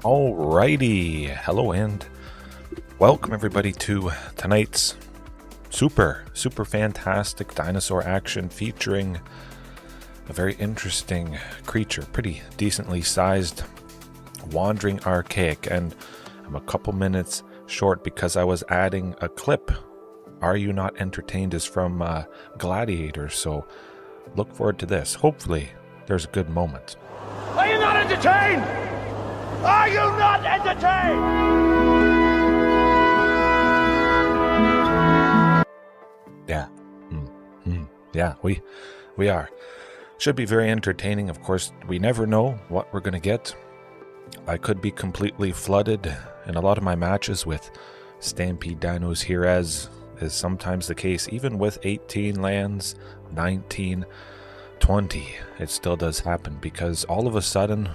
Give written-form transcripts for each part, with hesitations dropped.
Alrighty, hello and welcome everybody to tonight's super fantastic dinosaur action featuring a very interesting creature, pretty decently sized wandering archaic, and I'm a couple minutes short because I was adding a clip. Are You Not Entertained is from Gladiator, so look forward to this. Hopefully there's a good moment. Are you not entertained? Are you not entertained? Yeah. Yeah, we are. Should be very entertaining. Of course, we never know what we're going to get. I could be completely flooded in a lot of my matches with Stampede Dinos here, as is sometimes the case. Even with 18 lands, 19, 20, it still does happen because all of a sudden,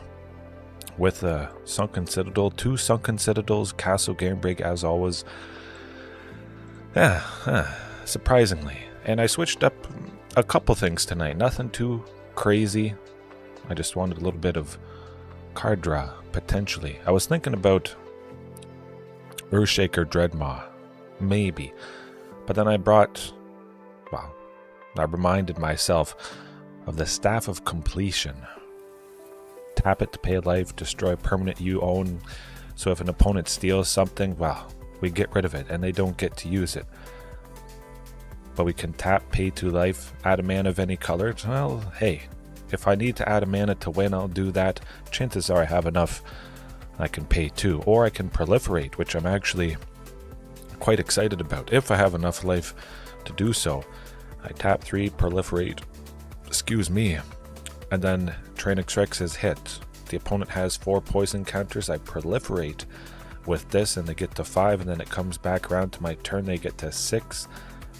with a Sunken Citadel, 2 Sunken Citadels, Castle Garenbrig as always. Surprisingly. And I switched up a couple things tonight. Nothing too crazy. I just wanted a little bit of card draw, potentially. I was thinking about Earthshaker Dreadmaw. Maybe. But then I reminded myself of the Staff of Completion. Tap it to pay life, destroy permanent you own. So if an opponent steals something, well, we get rid of it and they don't get to use it. But we can tap, pay 2 life, add a mana of any color. Well, hey, if I need to add a mana to win, I'll do that. Chances are I have enough. I can pay 2, or I can proliferate, which I'm actually quite excited about. If I have enough life to do so, I tap 3, proliferate, and then Tyrranax Rex is hit. The opponent has 4 poison counters. I proliferate with this and they get to 5, and then it comes back around to my turn. They get to 6.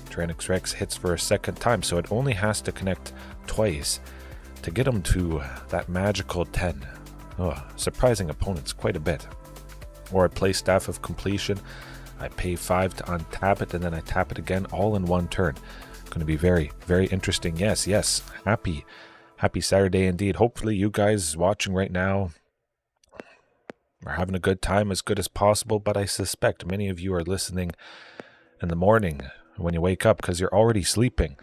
Tyrranax Rex hits for a second time, so it only has to connect twice to get them to that magical 10. Surprising opponents quite a bit. Or I play Staff of Completion. I pay 5 to untap it, and then I tap it again, all in one turn. Going to be very, very interesting. Yes. Happy Saturday indeed. Hopefully you guys watching right now are having a good time, as good as possible, but I suspect many of you are listening in the morning when you wake up because you're already sleeping.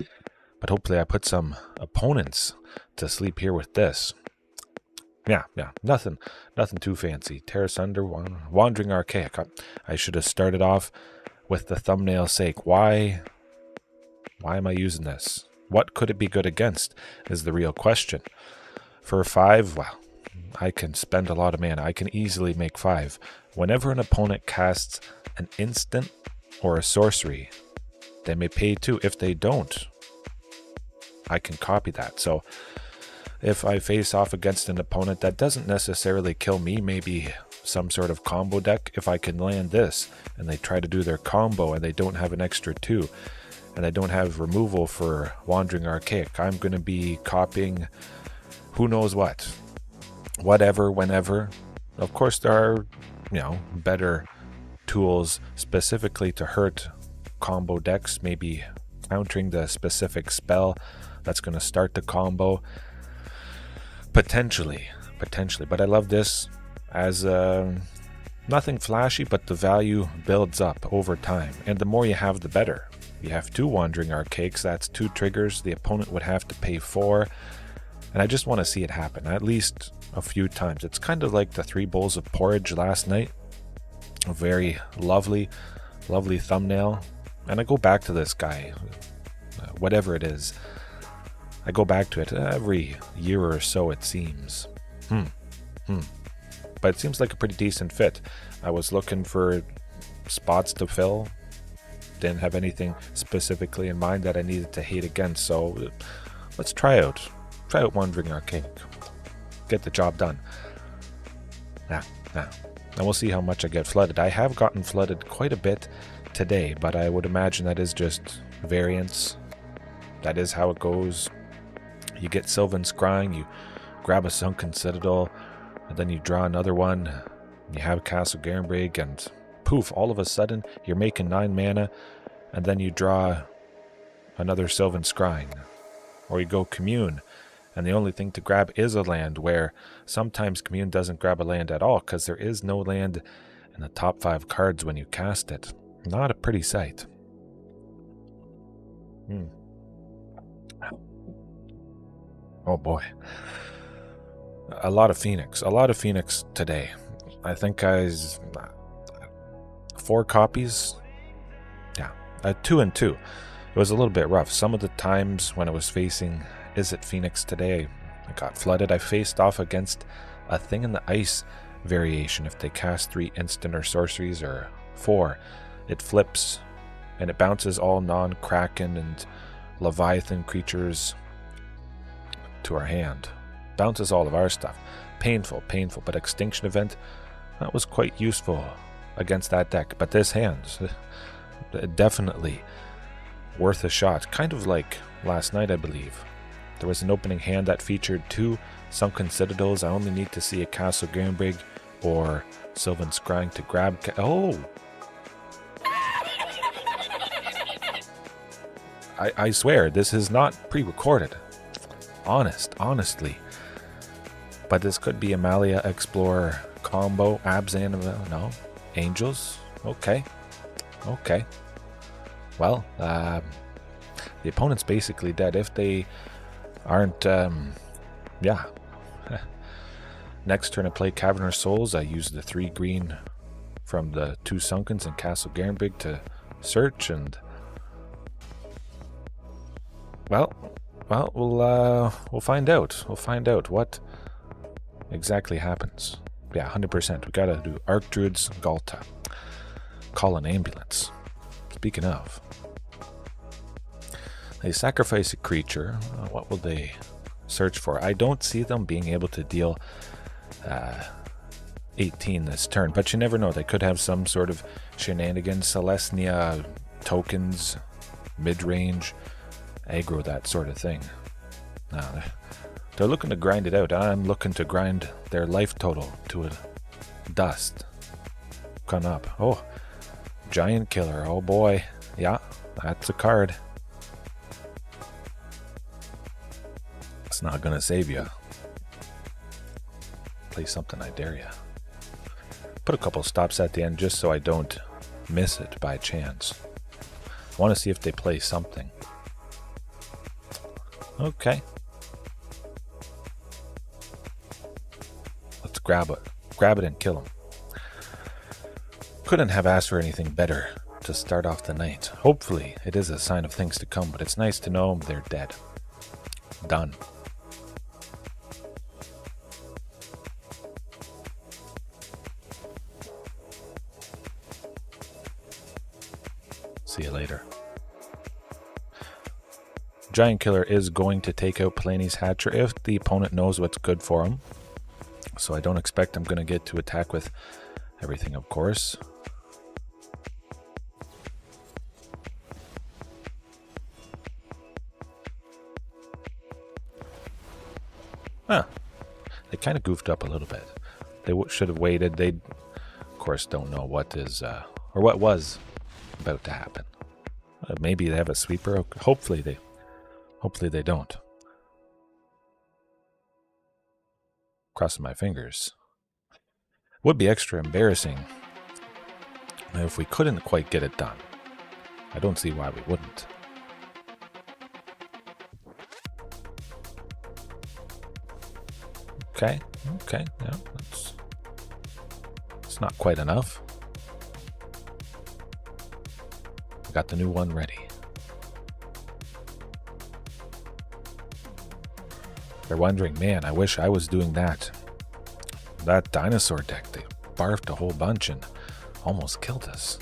But hopefully I put some opponents to sleep here with this. Yeah, nothing too fancy. Terra Sunder, Wandering Archaic. I should have started off with the thumbnail's sake. Why am I using this? What could it be good against is the real question. For 5, well, I can spend a lot of mana. I can easily make 5. Whenever an opponent casts an instant or a sorcery, they may pay 2. If they don't, I can copy that. So if I face off against an opponent that doesn't necessarily kill me, maybe some sort of combo deck, if I can land this and they try to do their combo and they don't have an extra 2, and I don't have removal for Wandering Archaic, I'm going to be copying who knows what. Whatever, whenever. Of course, there are, better tools specifically to hurt combo decks, maybe countering the specific spell that's going to start the combo. Potentially. But I love this as nothing flashy, but the value builds up over time. And the more you have, the better. You have 2 Wandering Archaics, that's 2 triggers. The opponent would have to pay 4. And I just want to see it happen, at least a few times. It's kind of like the 3 bowls of porridge last night. A very lovely thumbnail. And I go back to this guy, whatever it is. I go back to it every year or so, it seems. But it seems like a pretty decent fit. I was looking for spots to fill. Didn't have anything specifically in mind that I needed to hate against, so let's try out Wandering Archaic. Get the job done. And we'll see how much I get flooded. I have gotten flooded quite a bit today, but I would imagine that is just variance. That is how it goes. You get Sylvan Scrying, you grab a Sunken Citadel, and then you draw another one. You have Castle Garenbrig, and poof, all of a sudden you're making 9 mana, and then you draw another Sylvan Scrying. Or you go Commune, And the only thing to grab is a land, where sometimes Commune doesn't grab a land at all because there is no land in the top 5 cards when you cast it. Not a pretty sight. Oh boy. A lot of Phoenix. A lot of Phoenix today. I think 4 copies. Yeah, 2 and 2. It was a little bit rough. Some of the times when I was facing Is It Phoenix today, I got flooded. I faced off against a Thing in the Ice variation. If they cast 3 instant or sorceries, or 4, it flips and it bounces all non-Kraken and Leviathan creatures to our hand. Bounces all of our stuff. Painful, but Extinction Event, that was quite useful against that deck. But this hand, definitely worth a shot. Kind of like last night, I believe. There was an opening hand that featured 2 Sunken Citadels. I only need to see a Castle Garenbrig or Sylvan Scrying to grab. Oh! I swear, this is not pre-recorded. Honestly. But this could be Amalia Explorer combo. Abzan, no. Angels? Okay. Well, the opponent's basically dead if they aren't, yeah. Next turn I play Cavern of Souls. I use the 3 green from the 2 Sunkens and Castle Garenbrig to search, and well, we'll find out. We'll find out what exactly happens. Yeah, 100%. We gotta do Archdruid's Ghalta. Call an ambulance. Speaking of, they sacrifice a creature. What will they search for? I don't see them being able to deal 18 this turn, but you never know. They could have some sort of shenanigans. Selesnya Tokens, mid-range, aggro, that sort of thing. Now, they're looking to grind it out. I'm looking to grind their life total to a dust. Come up. Oh, Giant Killer. Oh boy. Yeah, that's a card. It's not gonna save you. Play something, I dare ya. Put a couple stops at the end just so I don't miss it by chance. I want to see if they play something. Okay. Let's grab it. Grab it and kill him. Couldn't have asked for anything better to start off the night. Hopefully it is a sign of things to come, but it's nice to know they're dead. Done. See you later. Giant Killer is going to take out Palani's Hatcher if the opponent knows what's good for him. So I don't expect I'm going to get to attack with everything, of course. Huh. They kind of goofed up a little bit. They should have waited. They, of course, don't know what is, or what was about to happen. Maybe they have a sweeper. Hopefully they don't. Crossing my fingers. Would be extra embarrassing if we couldn't quite get it done. I don't see why we wouldn't. Okay, yeah, it's not quite enough. Got the new one ready. They're wondering, man, I wish I was doing that. That dinosaur deck, they barfed a whole bunch and almost killed us.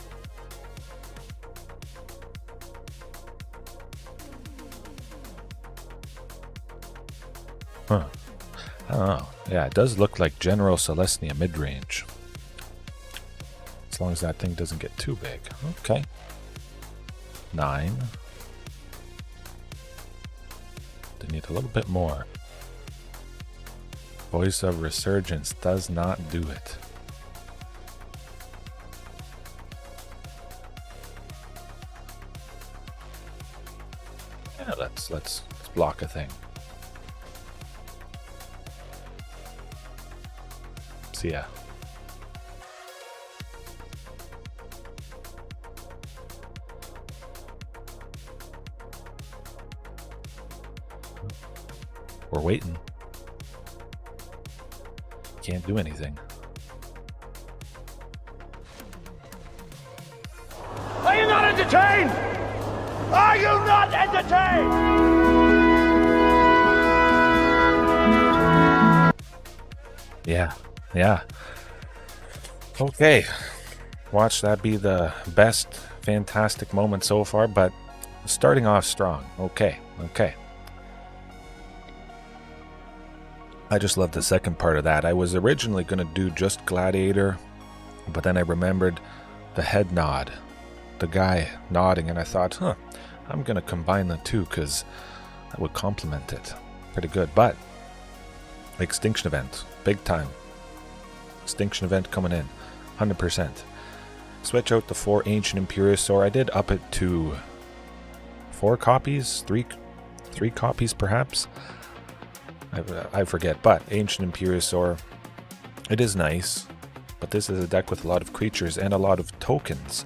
Huh. I don't know. Yeah, it does look like General Selesnya mid-range. As long as that thing doesn't get too big. Okay. 9. They need a little bit more. Voice of Resurgence does not do it. Yeah, let's block a thing. See ya. We're waiting. Can't do anything. Are you not entertained? Are you not entertained? Yeah. Okay. Watch that be the best fantastic moment so far, but starting off strong. Okay. I just love the second part of that. I was originally going to do just Gladiator, but then I remembered the head nod, the guy nodding, and I thought, I'm going to combine the two because that would complement it pretty good. But Extinction Event, big time. Extinction Event coming in, 100%. Switch out the 4 Ancient Imperiosaur. I did up it to 4 copies, 3 copies perhaps. I forget, but Ancient Imperiosaur, it is nice, but this is a deck with a lot of creatures and a lot of tokens.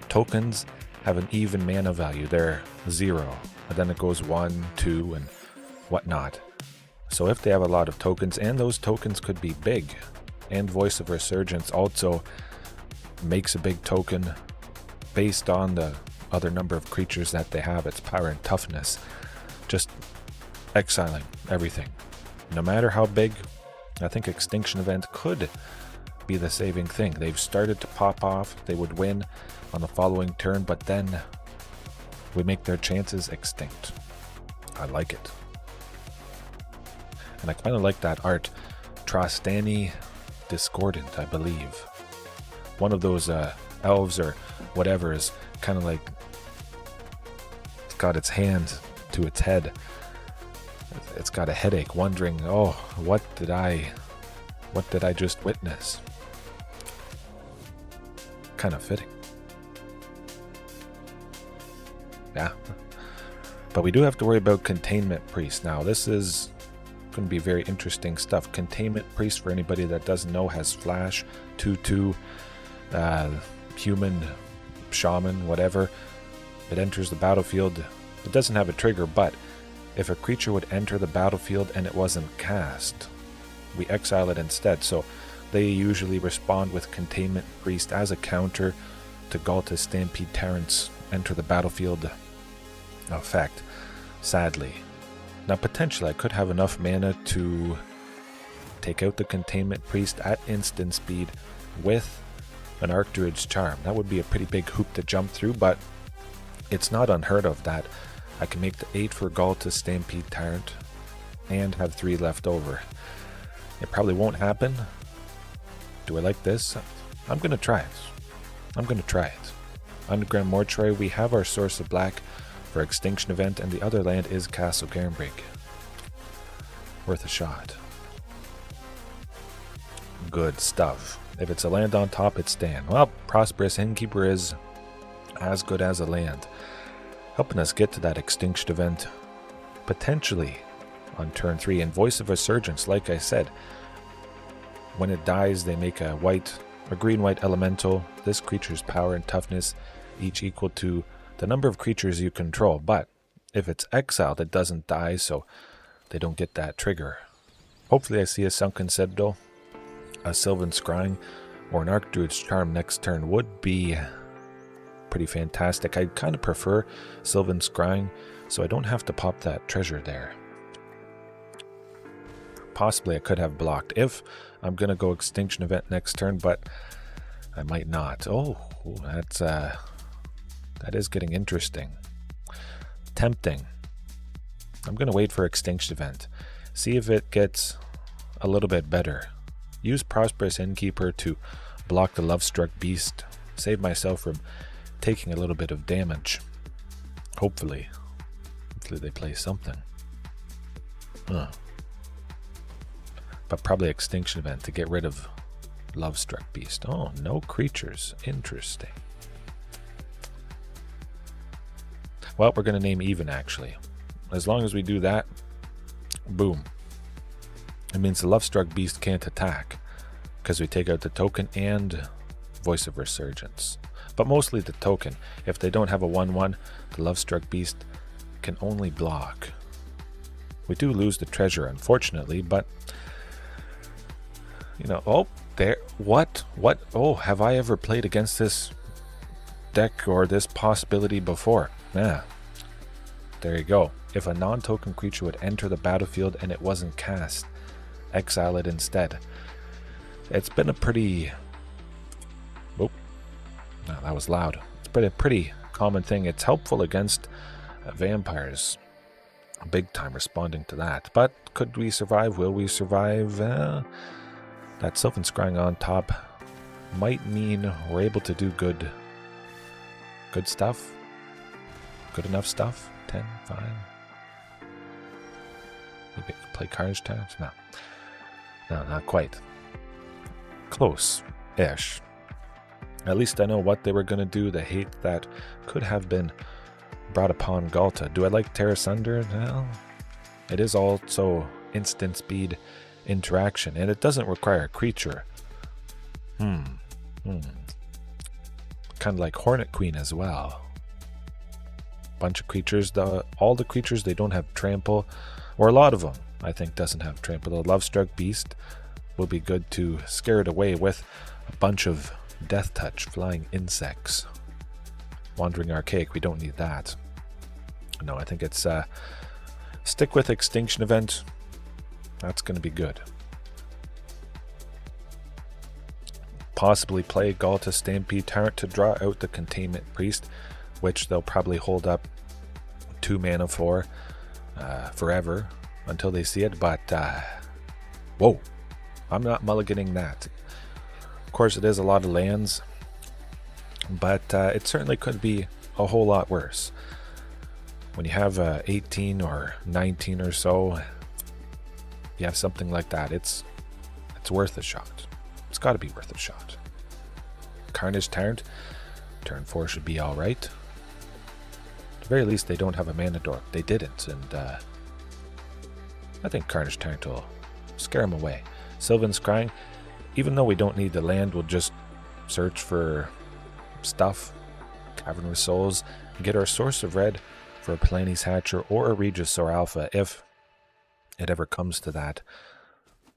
Tokens have an even mana value. They're 0, and then it goes 1, 2, and whatnot. So if they have a lot of tokens, and those tokens could be big, and Voice of Resurgence also makes a big token based on the other number of creatures that they have, its power and toughness. Just exiling everything. No matter how big, I think Extinction Event could be the saving thing. They've started to pop off. They would win on the following turn, but then we make their chances extinct. I like it. And I kind of like that art. Trostani Discordant, I believe. One of those elves or whatever is kind of like, it's got its hand to its head. It's got a headache, wondering, what did I just witness? Kind of fitting. Yeah. But we do have to worry about Containment Priest. Now, this is going to be very interesting stuff. Containment Priest, for anybody that doesn't know, has Flash, 2/2, human, shaman, whatever. It enters the battlefield. It doesn't have a trigger, but if a creature would enter the battlefield and it wasn't cast, we exile it instead. So they usually respond with Containment Priest as a counter to Ghalta's Stampede Tyrant's enter the battlefield effect, sadly. Now potentially I could have enough mana to take out the Containment Priest at instant speed with an Archdruid's Charm. That would be a pretty big hoop to jump through, but it's not unheard of that I can make the 8 for Ghalta's Stampede Tyrant and have 3 left over. It probably won't happen. Do I like this? I'm going to try it. Underground Mortuary, we have our Source of Black for Extinction Event, and the other land is Castle Garenbrig. Worth a shot. Good stuff. If it's a land on top, it's staying. Well, Prosperous Innkeeper is as good as a land, helping us get to that Extinction Event potentially on turn 3. And Voice of Resurgence, like I said, when it dies, they make a green-white elemental. This creature's power and toughness each equal to the number of creatures you control. But if it's exiled, it doesn't die, so they don't get that trigger. Hopefully I see a Sunken Citadel, a Sylvan Scrying, or an Archdruid's Charm next turn would be pretty fantastic. I kind of prefer Sylvan Scrying, so I don't have to pop that treasure there. Possibly I could have blocked if I'm going to go Extinction Event next turn, but I might not. Oh, that is getting interesting. Tempting. I'm going to wait for Extinction Event. See if it gets a little bit better. Use Prosperous Innkeeper to block the Lovestruck Beast. Save myself from taking a little bit of damage. Hopefully they play something. But probably Extinction Event to get rid of Lovestruck Beast. Oh, no creatures. Interesting. Well, we're going to name even, actually. As long as we do that, boom. It means the Lovestruck Beast can't attack, because we take out the token and Voice of Resurgence. But mostly the token. If they don't have a 1/1, the Lovestruck Beast can only block. We do lose the treasure, unfortunately, but you know, oh, there, what, oh, have I ever played against this deck or this possibility before? Yeah, there you go. If a non-token creature would enter the battlefield and it wasn't cast, exile it instead. It's been a pretty, oh, no, that was loud. It's been a pretty common thing. It's helpful against vampires. Big time responding to that. But could we survive? Will we survive? That Sylvan Scrying on top might mean we're able to do good stuff. Good enough stuff. 10, 5. Maybe play Carnage Tyrant? No. No, not quite. Close-ish. At least I know what they were going to do. The hate that could have been brought upon Ghalta. Do I like Terra Sunder? Well, it is also instant speed interaction, and it doesn't require a creature. Kind of like Hornet Queen as well. Bunch of creatures. All the creatures, they don't have trample, or a lot of them, I think, doesn't have trample. The Lovestruck Beast will be good to scare it away with a bunch of Death Touch flying insects. Wandering Archaic, we don't need that. No, I think it's stick with Extinction Event. That's going to be good. Possibly play Ghalta Stampede Tyrant to draw out the Containment Priest, which they'll probably hold up 2 mana for forever until they see it. But whoa, I'm not mulliganing that. Of course, it is a lot of lands, but it certainly could be a whole lot worse. When you have 18 or 19 or so, you have something like that, it's worth a shot. It's got to be worth a shot. Carnage Tyrant, turn 4 should be alright. At the very least, they don't have a mana dork. They didn't, and I think Carnage Tyrant will scare them away. Sylvan Scrying, even though we don't need the land, we'll just search for stuff. Cavern of Souls, and get our source of red for a Palani's Hatcher or a Regisaur Alpha if it ever comes to that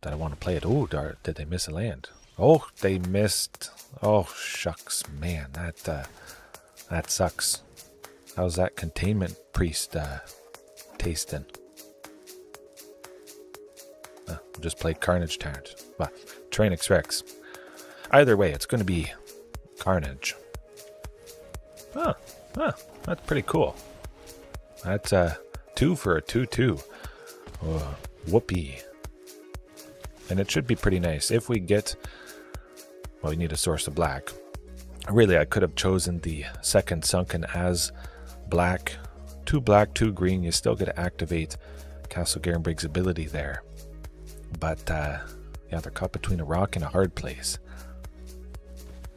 I want to play it. Oh, did they miss a land? Oh, they missed. Oh, shucks, man, that sucks. How's that Containment Priest tasting? We'll just play Carnage Tyrant. Well, Tyrranax Rex. Either way, it's going to be Carnage. That's pretty cool. That's 2 for a 2/2. Whoopee. And it should be pretty nice. If we get, well, we need a source of black. Really, I could have chosen the second Sunken as black. 2 black, 2 green. You still get to activate Castle Garenbrig's ability there. But, yeah, they're caught between a rock and a hard place.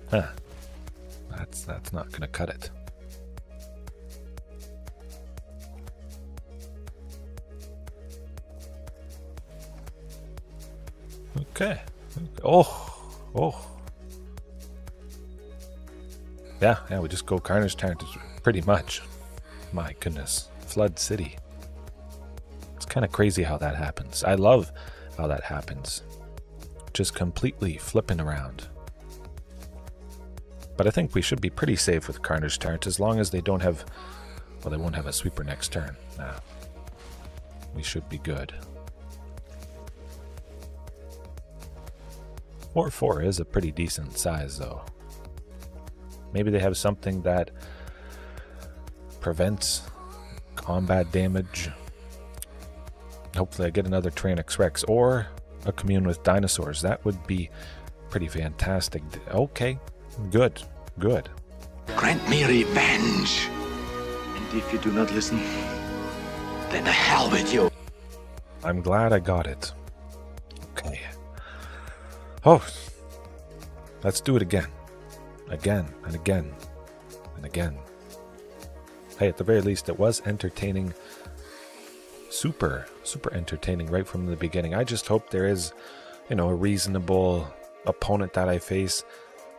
That's not going to cut it. Okay. Oh. Yeah, we just go Carnage Tyrant pretty much. My goodness. Flood City. It's kind of crazy how that happens. I love how that happens. Just completely flipping around. But I think we should be pretty safe with Carnage Tyrant as long as they don't have, well, they won't have a sweeper next turn. We should be good. 4/4 is a pretty decent size, though. Maybe they have something that prevents combat damage. Hopefully I get another Tyrranax Rex or a Commune with Dinosaurs. That would be pretty fantastic. Okay, good. Grant me revenge. And if you do not listen, then the hell with you. I'm glad I got it. Okay. Oh, let's do it again. Again and again and again. Hey, at the very least, it was entertaining. Super entertaining right from the beginning. I just hope there is, a reasonable opponent that I face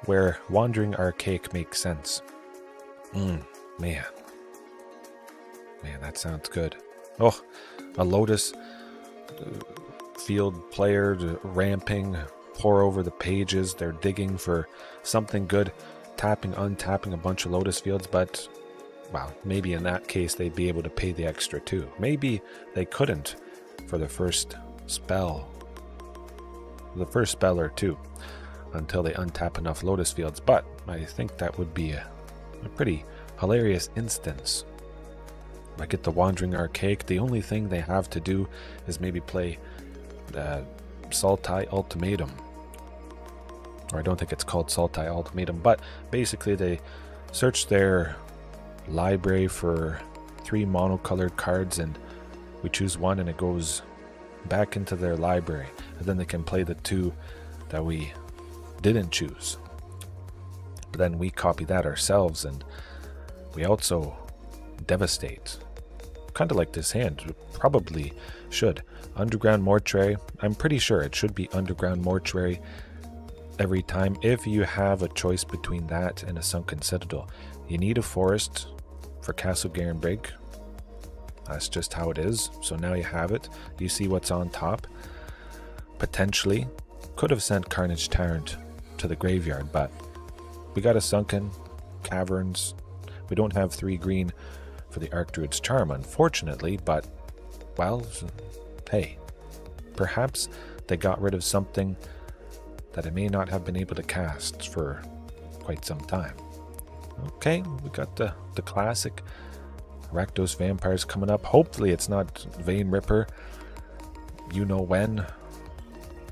where Wandering Archaic makes sense. Man, that sounds good. Oh, a Lotus field player ramping, pour over the pages. They're digging for something good, untapping a bunch of Lotus fields, but, well, maybe in that case they'd be able to pay the extra too. Maybe they couldn't for the first spell or two until they untap enough Lotus fields, but I think that would be a pretty hilarious instance. I get the Wandering Archaic. The only thing they have to do is maybe play Sultai Ultimatum. Or I don't think it's called Sultai Ultimatum, but basically they search their library for 3 monocolored cards and we choose one and it goes back into their library. And then they can play the 2 that we didn't choose. But then we copy that ourselves and we also devastate. Kind of like this hand. Probably should. Underground Mortuary. I'm pretty sure it should be Underground Mortuary every time. If you have a choice between that and a Sunken Citadel, you need a forest for Castle Garenbrig. That's just how it is. So now you have it. You see what's on top. Potentially could have sent Carnage Tyrant to the graveyard, but we got a Sunken, Caverns. We don't have 3 green for the Archdruid's Charm, unfortunately, but, well, hey, perhaps they got rid of something that I may not have been able to cast for quite some time. Okay, we got the classic Rakdos Vampires coming up. Hopefully it's not Vein Ripper. You know when.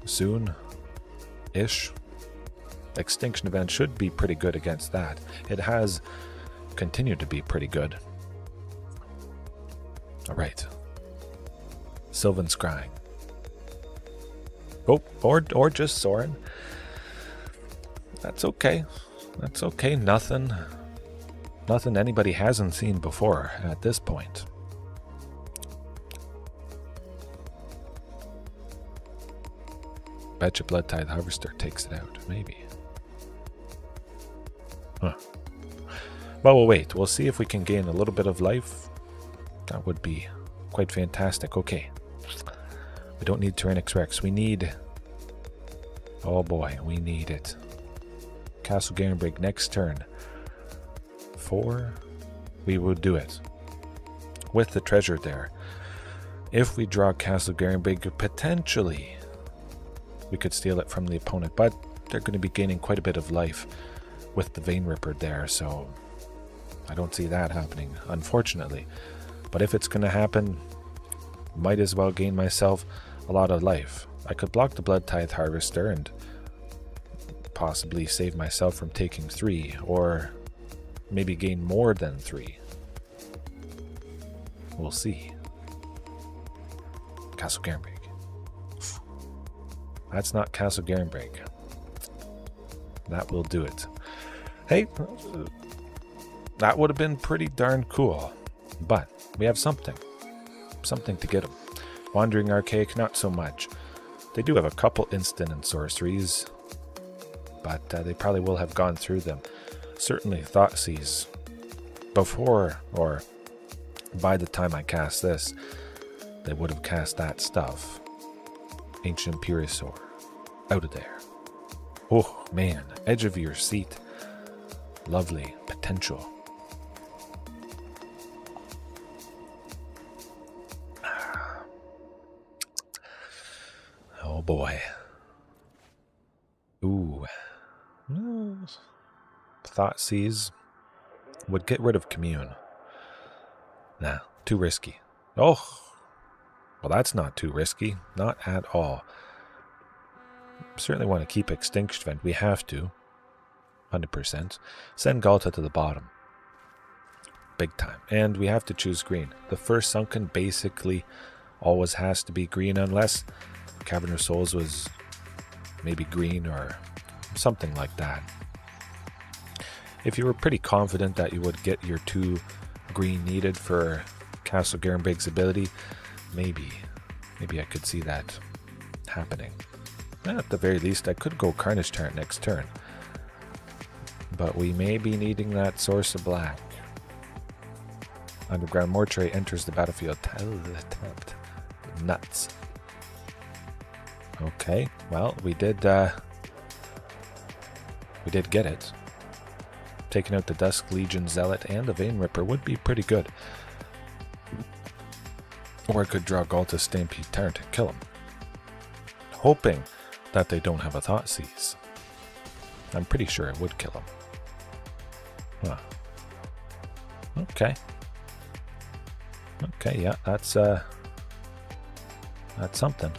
Soon-ish. Extinction Event should be pretty good against that. It has continued to be pretty good. Alright. Sylvan Scrying. Oh, or just Soren. That's okay. That's okay. Nothing anybody hasn't seen before at this point. Betcha Blood Tithe Harvester takes it out. Maybe. Huh. Well, we'll wait. We'll see if we can gain a little bit of life. That would be quite fantastic. Okay. We don't need Tyrranax Rex. We need... Oh boy, we need it. Castle Garenbrig next turn. 4. We will do it. With the treasure there. If we draw Castle Garenbrig, potentially we could steal it from the opponent, but they're going to be gaining quite a bit of life with the Vein Ripper there, so I don't see that happening, unfortunately. But if it's going to happen, might as well gain myself a lot of life. I could block the Blood Tithe Harvester and possibly save myself from taking 3, or maybe gain more than 3. We'll see. Castle Garenbrig. That's not Castle Garenbrig. That will do it. Hey, that would have been pretty darn cool. But we have something to get them. Wandering Archaic, not so much. They do have a couple instant and sorceries, but they probably will have gone through them. Certainly Thoughtseize before, or by the time I cast this, they would have cast that stuff. Ancient Regisaur, out of there. Oh man, edge of your seat. Lovely potential. Oh boy. Ooh. Thoughtseize would get rid of Commune. Nah, too risky. Oh, well, that's not too risky. Not at all. Certainly want to keep Extinction Event. We have to. 100%. Send Ghalta to the bottom. Big time. And we have to choose green. The first Sunken basically always has to be green, unless Cavern of Souls was maybe green or something like that. If you were pretty confident that you would get your 2 green needed for Castle Garenbrig's ability, maybe I could see that happening. At the very least, I could go Carnage Tyrant next turn. But we may be needing that source of black. Underground Mortuary enters the battlefield. Nuts. Okay, well, we did get it. Taking out the Dusk Legion Zealot and the Vein Ripper would be pretty good. Or I could draw Ghalta Stampede Tyrant and kill him. Hoping that they don't have a Thoughtseize. I'm pretty sure it would kill him. Huh. Okay. Okay, yeah, that's something.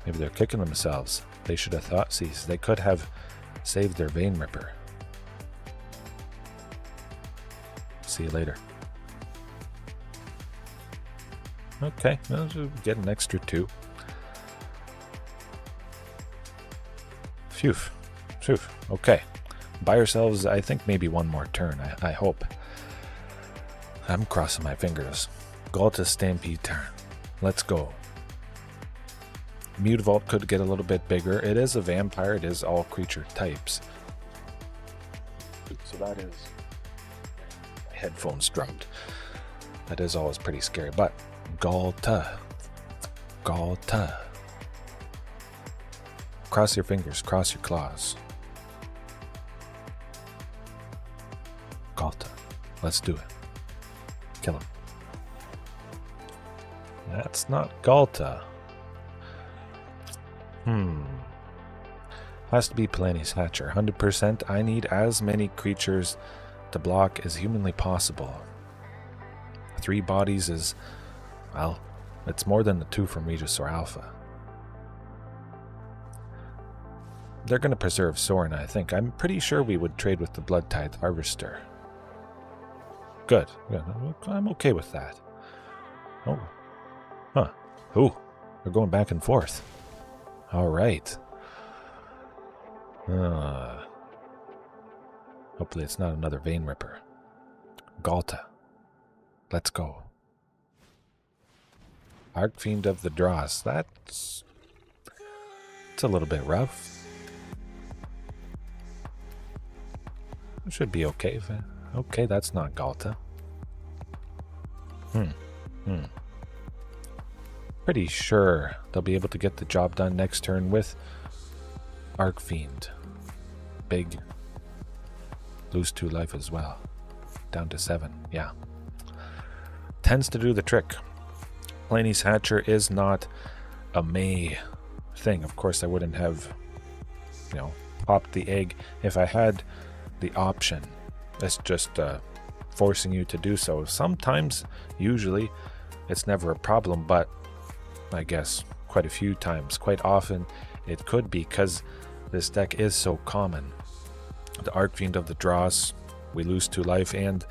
Maybe they're kicking themselves. They should have Thoughtseize. They could have saved their Vein Ripper. See you later. Okay, well, we'll get an extra 2. Phew. Phew. Okay. Buy ourselves, I think, maybe one more turn. I hope. I'm crossing my fingers. Ghalta Stampede Tyrant. Let's go. Mutavault could get a little bit bigger. It is a vampire. It is all creature types. So that is... headphones dropped. That is always pretty scary. But Ghalta. Ghalta. Cross your fingers. Cross your claws. Ghalta. Let's do it. Kill him. That's not Ghalta. Has to be Palani's Hatcher. 100%. I need as many creatures to block as humanly possible. 3 bodies is, well, it's more than the 2 from Regisaur Alpha. They're going to preserve Sorin, I think. I'm pretty sure we would trade with the Blood Tithe Harvester. Good. Good. I'm okay with that. Oh. Huh. Ooh. They're going back and forth. Alright. Hopefully it's not another Vein Ripper. Ghalta. Let's go. Archfiend of the Dross. It's a little bit rough. It should be okay. Okay, that's not Ghalta. Pretty sure they'll be able to get the job done next turn with Archfiend. Big. Lose 2 life as well. Down to 7. Yeah. Tends to do the trick. Palani's Hatcher is not a May thing. Of course, I wouldn't have, popped the egg if I had the option. It's just forcing you to do so. Sometimes, usually, it's never a problem, but I guess quite a few times, quite often, it could be because this deck is so common. The Archfiend of the Dross, we lose 2 life, and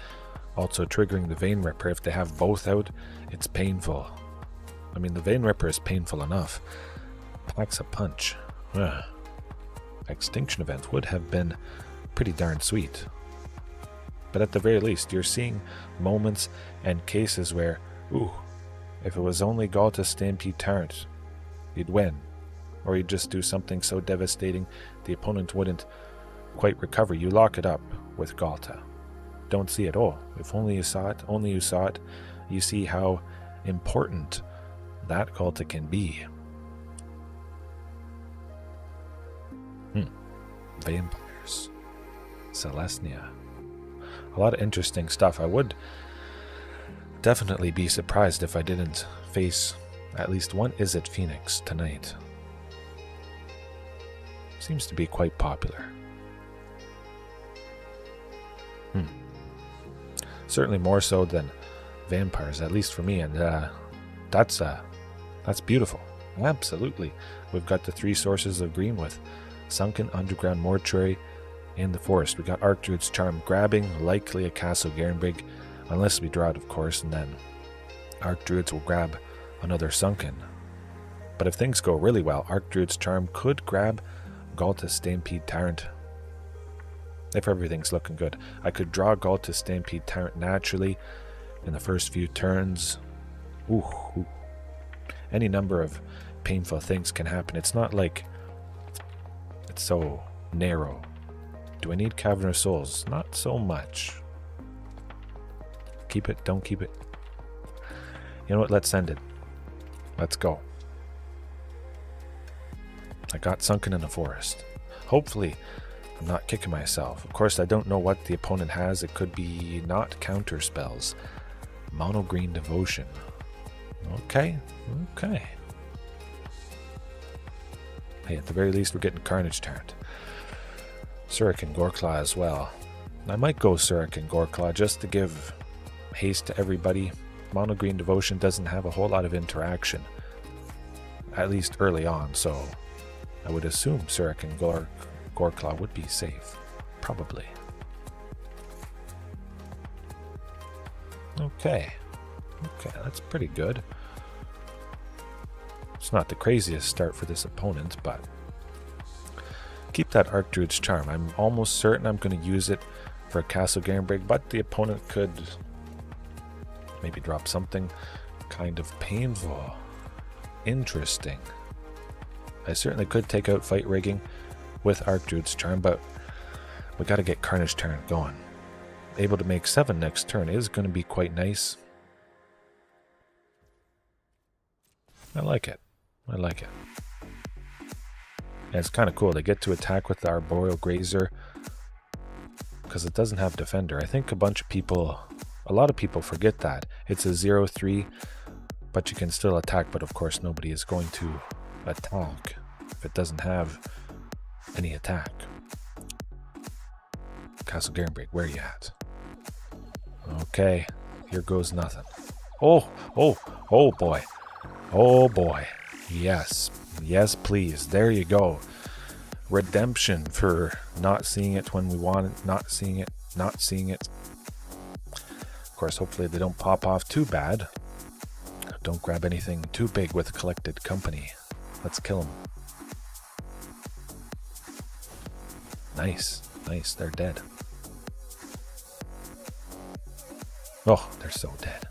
also triggering the Vein Ripper. If they have both out, it's painful. I mean, the Vein Ripper is painful enough. Packs a punch. Extinction Event would have been pretty darn sweet. But at the very least, you're seeing moments and cases where, if it was only Ghalta Stampede Tyrant, you'd win. Or you'd just do something so devastating the opponent wouldn't quite recover. You lock it up with Ghalta. Don't see it all. If only you saw it, you see how important that Ghalta can be. Vampires. Selesnya. A lot of interesting stuff. I would definitely be surprised if I didn't face at least one Izzet Phoenix tonight. Seems to be quite popular. Certainly more so than vampires, at least for me, and that's beautiful. Absolutely. We've got the 3 sources of green with Sunken, Underground Mortuary, and the Forest. We got Archdruid's Charm grabbing, likely a Castle Garenbrig, unless we draw it, of course, and then Archdruids will grab another Sunken. But if things go really well, Archdruid's Charm could grab Ghalta Stampede Tyrant. If everything's looking good, I could draw Ghalta Stampede Tyrant naturally in the first few turns. Any number of painful things can happen. It's not like it's so narrow. Do I need Cavern of Souls? Not so much. Keep it, don't keep it. You know what, let's send it. Let's go. I got Sunken in the Forest. Hopefully, I'm not kicking myself. Of course, I don't know what the opponent has. It could be not counter spells. Mono Green Devotion. Okay, okay. Hey, at the very least, we're getting Carnage Tyrant. Surrak and Goreclaw as well. I might go Surrak and Goreclaw just to give haste to everybody. Mono Green Devotion doesn't have a whole lot of interaction, at least early on, so I would assume Surrak and Goreclaw would be safe. Probably. Okay. Okay, that's pretty good. It's not the craziest start for this opponent, but keep that Archdruid's Charm. I'm almost certain I'm going to use it for Castle Garenbrig, but the opponent could maybe drop something kind of painful. Interesting. I certainly could take out Fight Rigging with Archdruid's Charm, but we got to get Carnage Tyrant going. Able to make 7 next turn is going to be quite nice. I like it. I like it. And it's kind of cool. They get to attack with the Arboreal Grazer because it doesn't have Defender. I think a lot of people forget that. It's a 0-3, but you can still attack, but of course nobody is going to attack if it doesn't have any attack. Castle Garenbrig, where are you at? Okay, here goes nothing. Oh boy. Oh boy. Yes, yes please, there you go. Redemption for not seeing it when we want it, not seeing it. Of course, hopefully they don't pop off too bad. Don't grab anything too big with Collected Company. Let's kill them. Nice, nice, they're dead. Oh, they're so dead.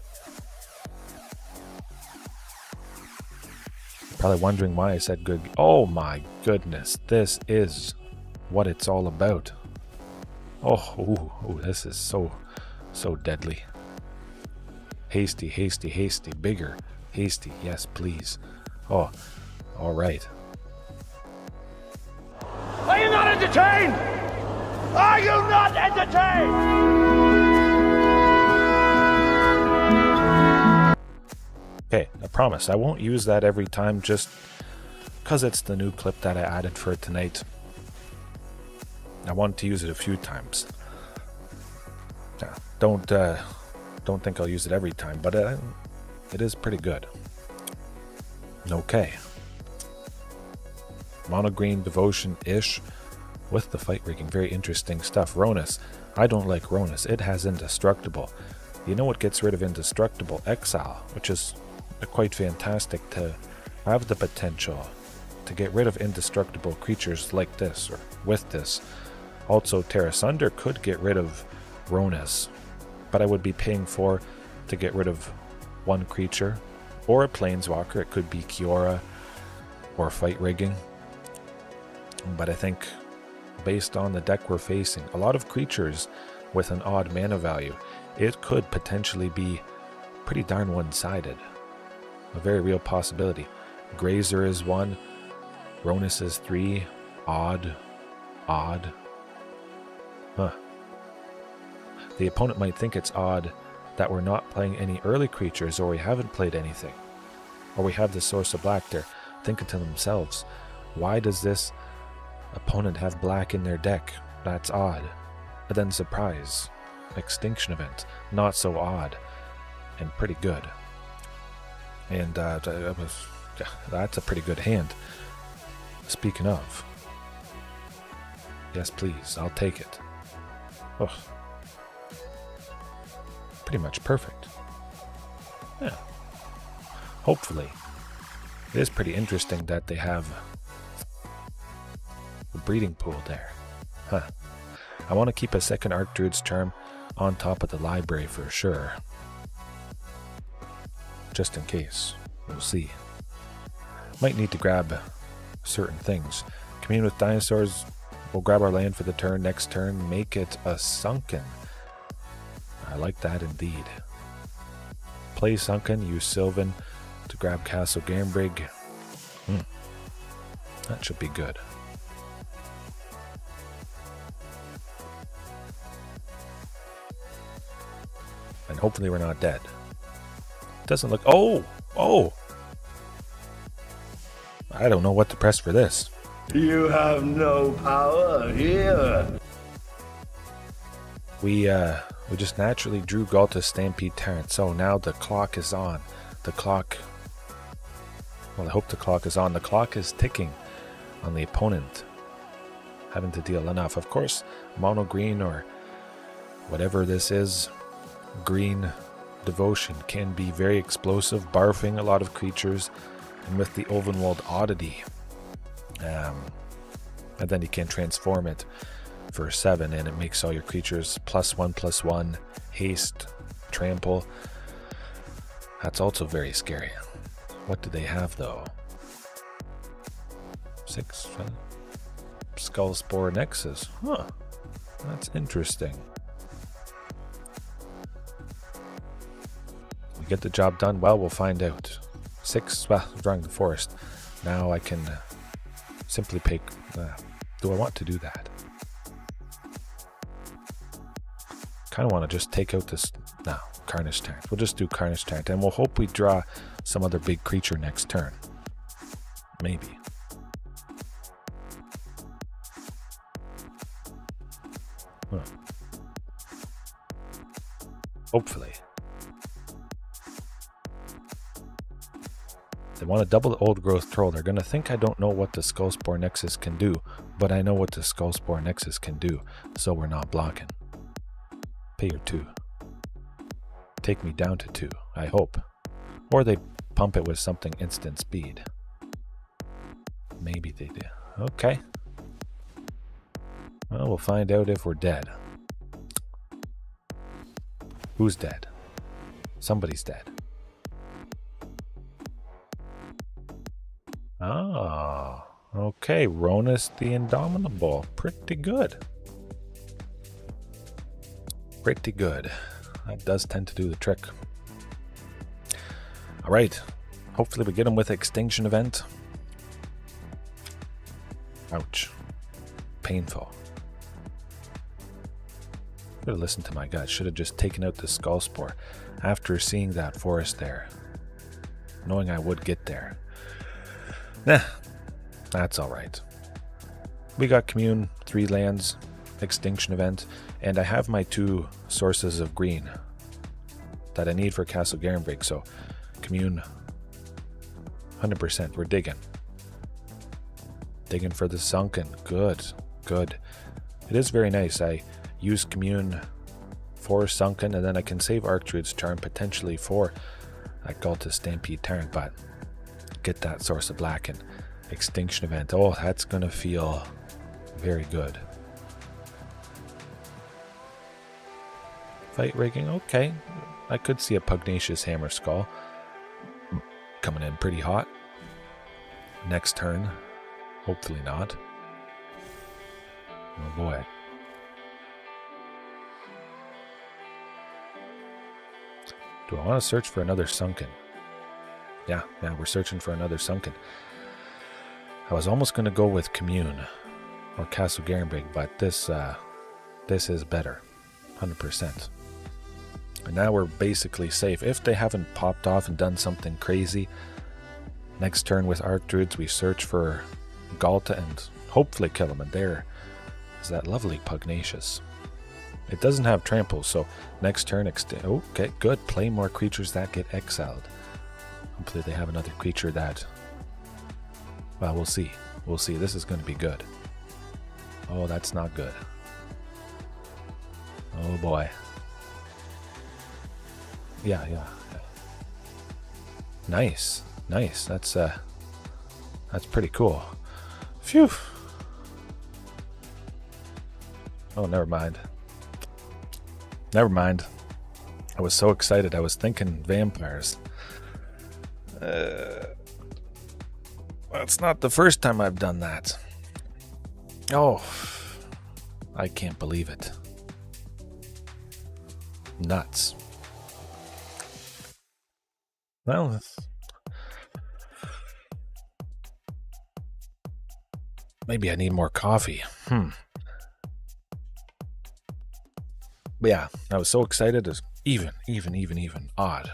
Probably wondering why I said good. Oh my goodness, this is what it's all about. Oh, ooh, this is so deadly. Hasty, hasty, hasty, bigger, hasty, yes please. Oh, alright. Are you not entertained? Are you not entertained? Okay, I promise I won't use that every time just because it's the new clip that I added for tonight. I wanted to use it a few times. Don't think I'll use it every time, but it is pretty good. Okay. Mono Green Devotion-ish with the Fight Rigging. Very interesting stuff. Ronus. I don't like Ronus. It has Indestructible. You know what gets rid of Indestructible? Exile, which is quite fantastic to have the potential to get rid of indestructible creatures like this or with this. Also, Terra Sunder could get rid of Ronus, but I would be paying 4 to get rid of one creature or a Planeswalker. It could be Kiora or Fight Rigging. But I think based on the deck we're facing, a lot of creatures with an odd mana value, it could potentially be pretty darn one-sided. A very real possibility. Grazer is 1, Ronus is 3, odd. Huh. The opponent might think it's odd that we're not playing any early creatures, or we haven't played anything, or we have the Source of Black. They're thinking to themselves, why does this opponent have black in their deck? That's odd. But then surprise, Extinction Event, not so odd, and pretty good. And that's a pretty good hand. Speaking of, yes please, I'll take it. Oh, pretty much perfect. Yeah. Hopefully, it is pretty interesting that they have a breeding pool there. Huh. I want to keep a second Archdruid's Charm on top of the library for sure. Just in case. We'll see. Might need to grab certain things. Commune with Dinosaurs. We'll grab our land for the turn. Next turn, make it a Sunken. I like that indeed. Play Sunken, use Sylvan to grab Castle Garenbrig. That should be good. And hopefully we're not dead. Doesn't look... Oh! I don't know what to press for this. You have no power here. We just naturally drew Ghalta's Stampede Tyrant, so now the clock is on. The clock... Well, I hope the clock is on. The clock is ticking on the opponent. Having to deal enough. Of course, mono green or whatever this is, green devotion can be very explosive, barfing a lot of creatures, and with the Ovenwald Oddity. And then you can transform it for 7, and it makes all your creatures +1/+1, haste, trample. That's also very scary. What do they have though? 6 Skull Spore Nexus. Huh. That's interesting. We get the job done? Well, we'll find out. 6, well, drawing the forest. Now I can simply pick... do I want to do that? Kind of want to just take out this... No, Carnage Tyrant. We'll just do Carnage Tyrant, and we'll hope we draw some other big creature next turn. Maybe. Huh. Hopefully. They want to double the Old Growth Troll. They're going to think I don't know what the Skullspore Nexus can do, but I know what the Skullspore Nexus can do, so we're not blocking. Pay your 2. Take me down to 2, I hope. Or they pump it with something instant speed. Maybe they do. Okay. Well, we'll find out if we're dead. Who's dead? Somebody's dead. Ah, okay. Ronus the Indomitable. Pretty good. Pretty good. That does tend to do the trick. Alright. Hopefully we get him with Extinction Event. Ouch. Painful. Should have listened to my gut. Should have just taken out the Skullspore after seeing that forest there. Knowing I would get there. Nah, that's alright. We got Commune, 3 lands, Extinction Event, and I have my 2 sources of green that I need for Castle Garenbrig, so Commune, 100%, we're digging. Digging for the Sunken, good, good. It is very nice, I use Commune for Sunken, and then I can save Archdruid's Charm potentially for that Ghalta Stampede Tyrant, but get that source of black and Extinction Event. Oh, that's gonna feel very good. Fight rigging, okay. I could see a Pugnacious Hammer Skull coming in pretty hot. Next turn, hopefully not. Oh boy. Do I want to search for another Sunken? Yeah, we're searching for another Sunken. I was almost going to go with Commune or Castle Garenbrig, but this is better, 100%. And now we're basically safe. If they haven't popped off and done something crazy, next turn with Archdruids we search for Ghalta and hopefully kill him. And there is that lovely Pugnacious. It doesn't have trample, so next turn okay, good. Play more creatures that get exiled. Hopefully they have another creature that... Well, we'll see. We'll see. This is going to be good. Oh, that's not good. Oh boy. Yeah. Nice. That's pretty cool. Phew. Oh, never mind. I was so excited. I was thinking vampires. That's not the first time I've done that. Oh, I can't believe it. Nuts. Well, maybe I need more coffee. But yeah, I was so excited. It's even. Odd.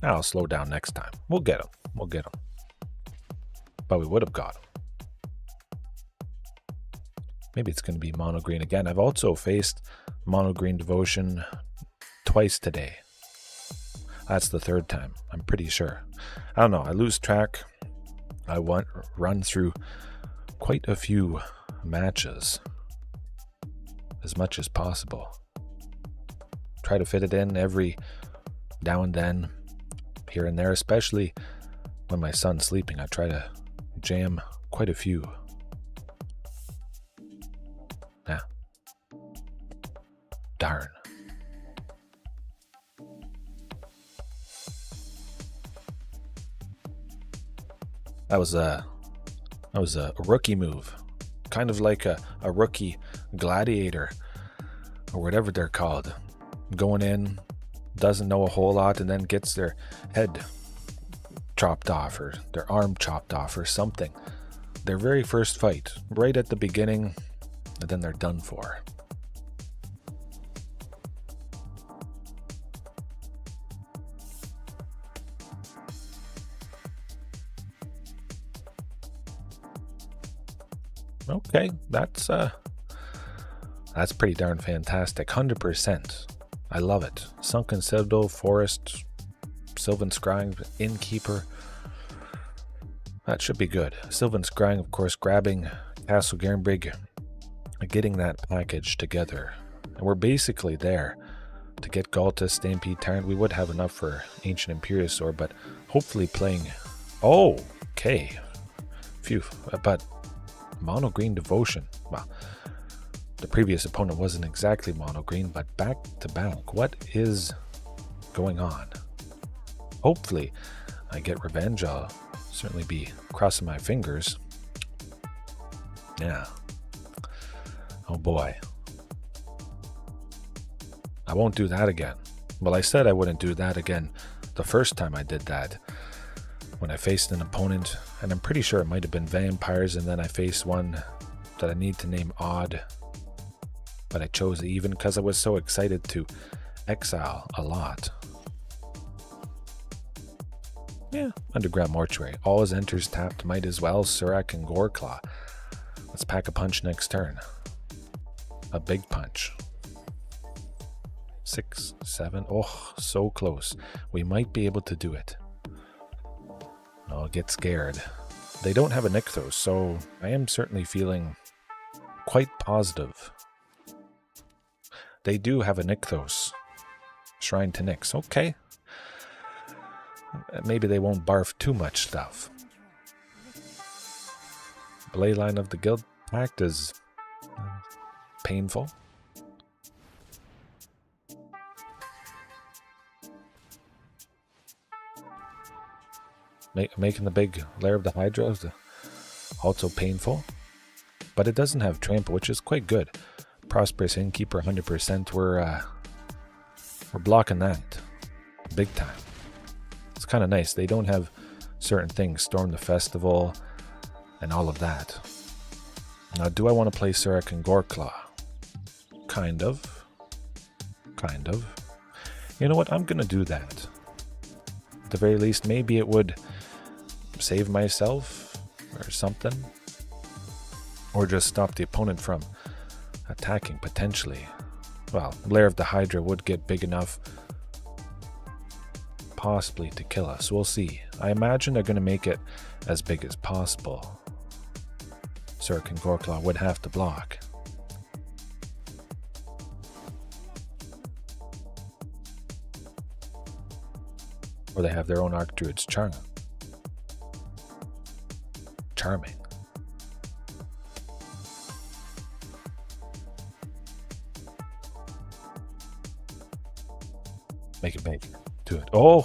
I'll slow down next time. We'll get him. But we would have got him. Maybe it's going to be mono green again. I've also faced mono green devotion twice today. That's the third time, I'm pretty sure. I don't know, I lose track. I run through quite a few matches as much as possible. Try to fit it in every now and then, here and there, especially when my son's sleeping. I try to jam quite a few. Yeah. Darn. That was a rookie move. Kind of like a rookie gladiator or whatever they're called. Going in, doesn't know a whole lot, and then gets their head chopped off or their arm chopped off or something. Their very first fight, right at the beginning, and then they're done for. Okay, that's pretty darn fantastic. 100%. I love it. Sunken Citadel, Forest, Sylvan Scrying, Innkeeper. That should be good. Sylvan Scrying, of course, grabbing Castle Garenbrig, getting that package together. And we're basically there to get Ghalta, Stampede Tyrant. We would have enough for Ancient Imperiosaur, but hopefully playing... Oh, okay. Phew. But mono green devotion. Well, the previous opponent wasn't exactly mono green, but back to back. What is going on? Hopefully I get revenge. I'll certainly be crossing my fingers. Yeah. Oh boy. I won't do that again. Well, I said I wouldn't do that again the first time I did that. When I faced an opponent, and I'm pretty sure it might have been vampires, and then I faced one that I need to name odd, but I chose even because I was so excited to exile a lot. Yeah, Underground Mortuary. Always enters tapped, might as well. Surrak and Goreclaw. Let's pack a punch next turn. A big punch. 6, 7. Oh, so close. We might be able to do it. I'll get scared. They don't have a Nykthos, so I am certainly feeling quite positive. They do have a Nykthos. Shrine to Nyx. Okay. Maybe they won't barf too much stuff. Leyline of the Guild Pact is painful. Making the big lair of the Hydra is also painful. But it doesn't have trample, which is quite good. Prosperous Innkeeper 100%. We're blocking that big time. It's kind of nice. They don't have certain things. Storm the Festival and all of that. Now, do I want to play Surrak and Goreclaw? Kind of. You know what? I'm going to do that. At the very least, maybe it would save myself or something. Or just stop the opponent from attacking, potentially. Well, Lair of the Hydra would get big enough possibly to kill us. We'll see. I imagine they're going to make it as big as possible. Surrak and Goreclaw would have to block. Or they have their own Archdruid's Charming. Make it big. Do it. Oh.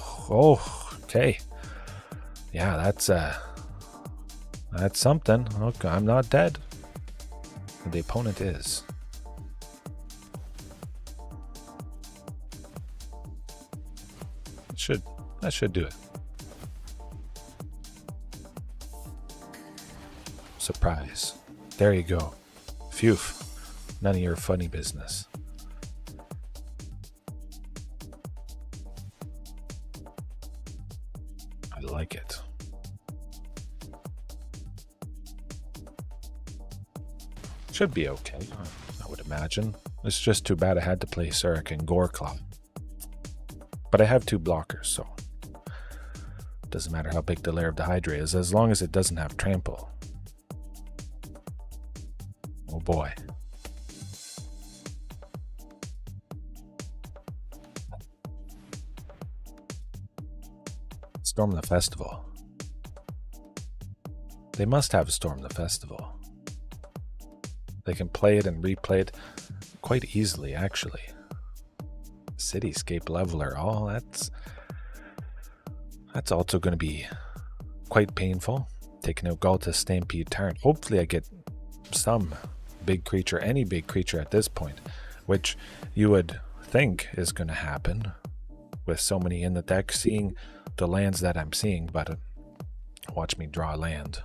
Okay. Yeah, that's something. Okay, I'm not dead. The opponent is. That should do it. Surprise. There you go. Phew. None of your funny business. I like it. Should be okay, I would imagine. It's just too bad I had to play Surrak and Goreclaw. But I have 2 blockers, so it doesn't matter how big the Lair of the Hydra is, as long as it doesn't have trample. Oh boy. Storm the Festival. They must have Storm the Festival. They can play it and replay it quite easily, actually. Cityscape Leveler. Oh, that's also going to be quite painful. Taking out Ghalta Stampede Tyrant. Hopefully I get some big creature, any big creature at this point, which you would think is going to happen with so many in the deck, seeing the lands that I'm seeing, but watch me draw a land.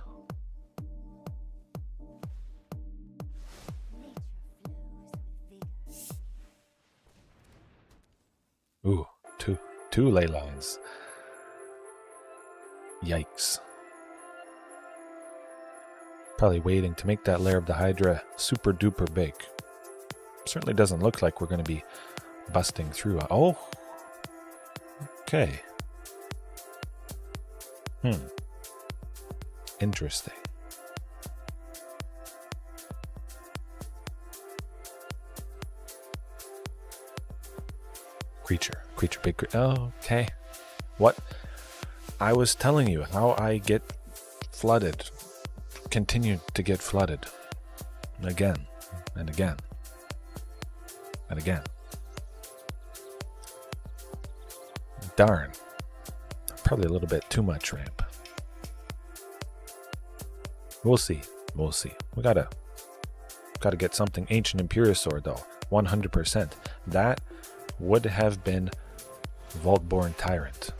Ooh, two ley lines. Yikes. Probably waiting to make that Lair of the Hydra super duper big. Certainly doesn't look like we're going to be busting through. Oh. Okay. Interesting. Creature, big creature. Oh, okay. What? I was telling you how I get flooded. Continue to get flooded. Again, and again, and again. Darn. Probably a little bit too much ramp. We'll see. We'll see. We gotta get something Ancient Imperiosaur though. 100%. That would have been Vaultborn Tyrant.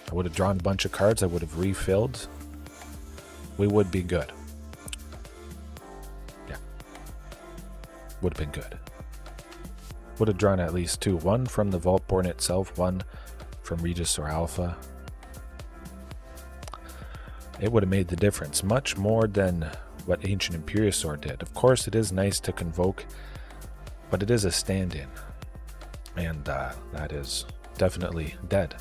I would have drawn a bunch of cards. I would have refilled. We would be good. Yeah. Would have been good. Would have drawn at least 2. One from the Vaultborn itself, one from Regisaur Alpha. It would have made the difference. Much more than what Ancient Imperiosaur did. Of course, it is nice to convoke, but it is a stand-in. And that is definitely dead.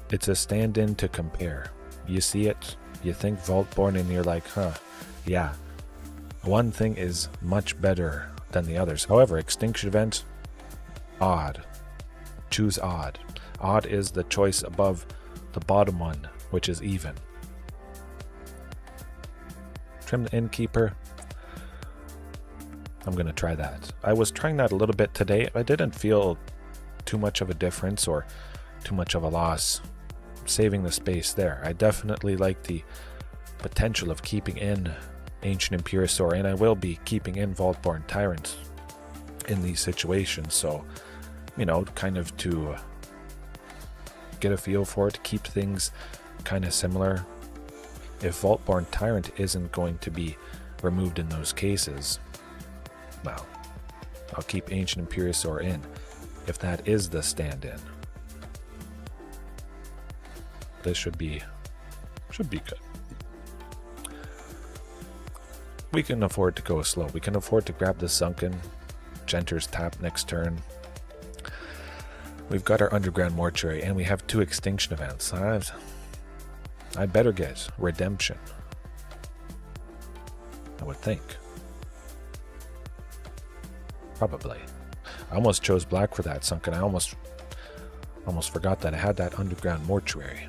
It's a stand-in to compare. You see it, you think Vaultborn, and you're like, huh, yeah. One thing is much better than the others. However, Extinction Event, odd. Choose odd. Odd is the choice above the bottom one, which is even. Trim the Innkeeper. I'm going to try that. I was trying that a little bit today. I didn't feel too much of a difference or too much of a loss saving the space there. I definitely like the potential of keeping in Ancient Imperiosaur, and I will be keeping in Vaultborn Tyrant in these situations. So, you know, kind of to get a feel for it, keep things kind of similar. If Vaultborn Tyrant isn't going to be removed in those cases, well, I'll keep Ancient Imperiosaur in if that is the stand-in. This should be good. We can afford to go slow. We can afford to grab the Sunken, Genter's tap next turn. We've got our Underground Mortuary, and we have 2 Extinction Events. I better get Redemption, I would think. Probably. I almost chose black for that Sunken. I almost forgot that I had that Underground Mortuary.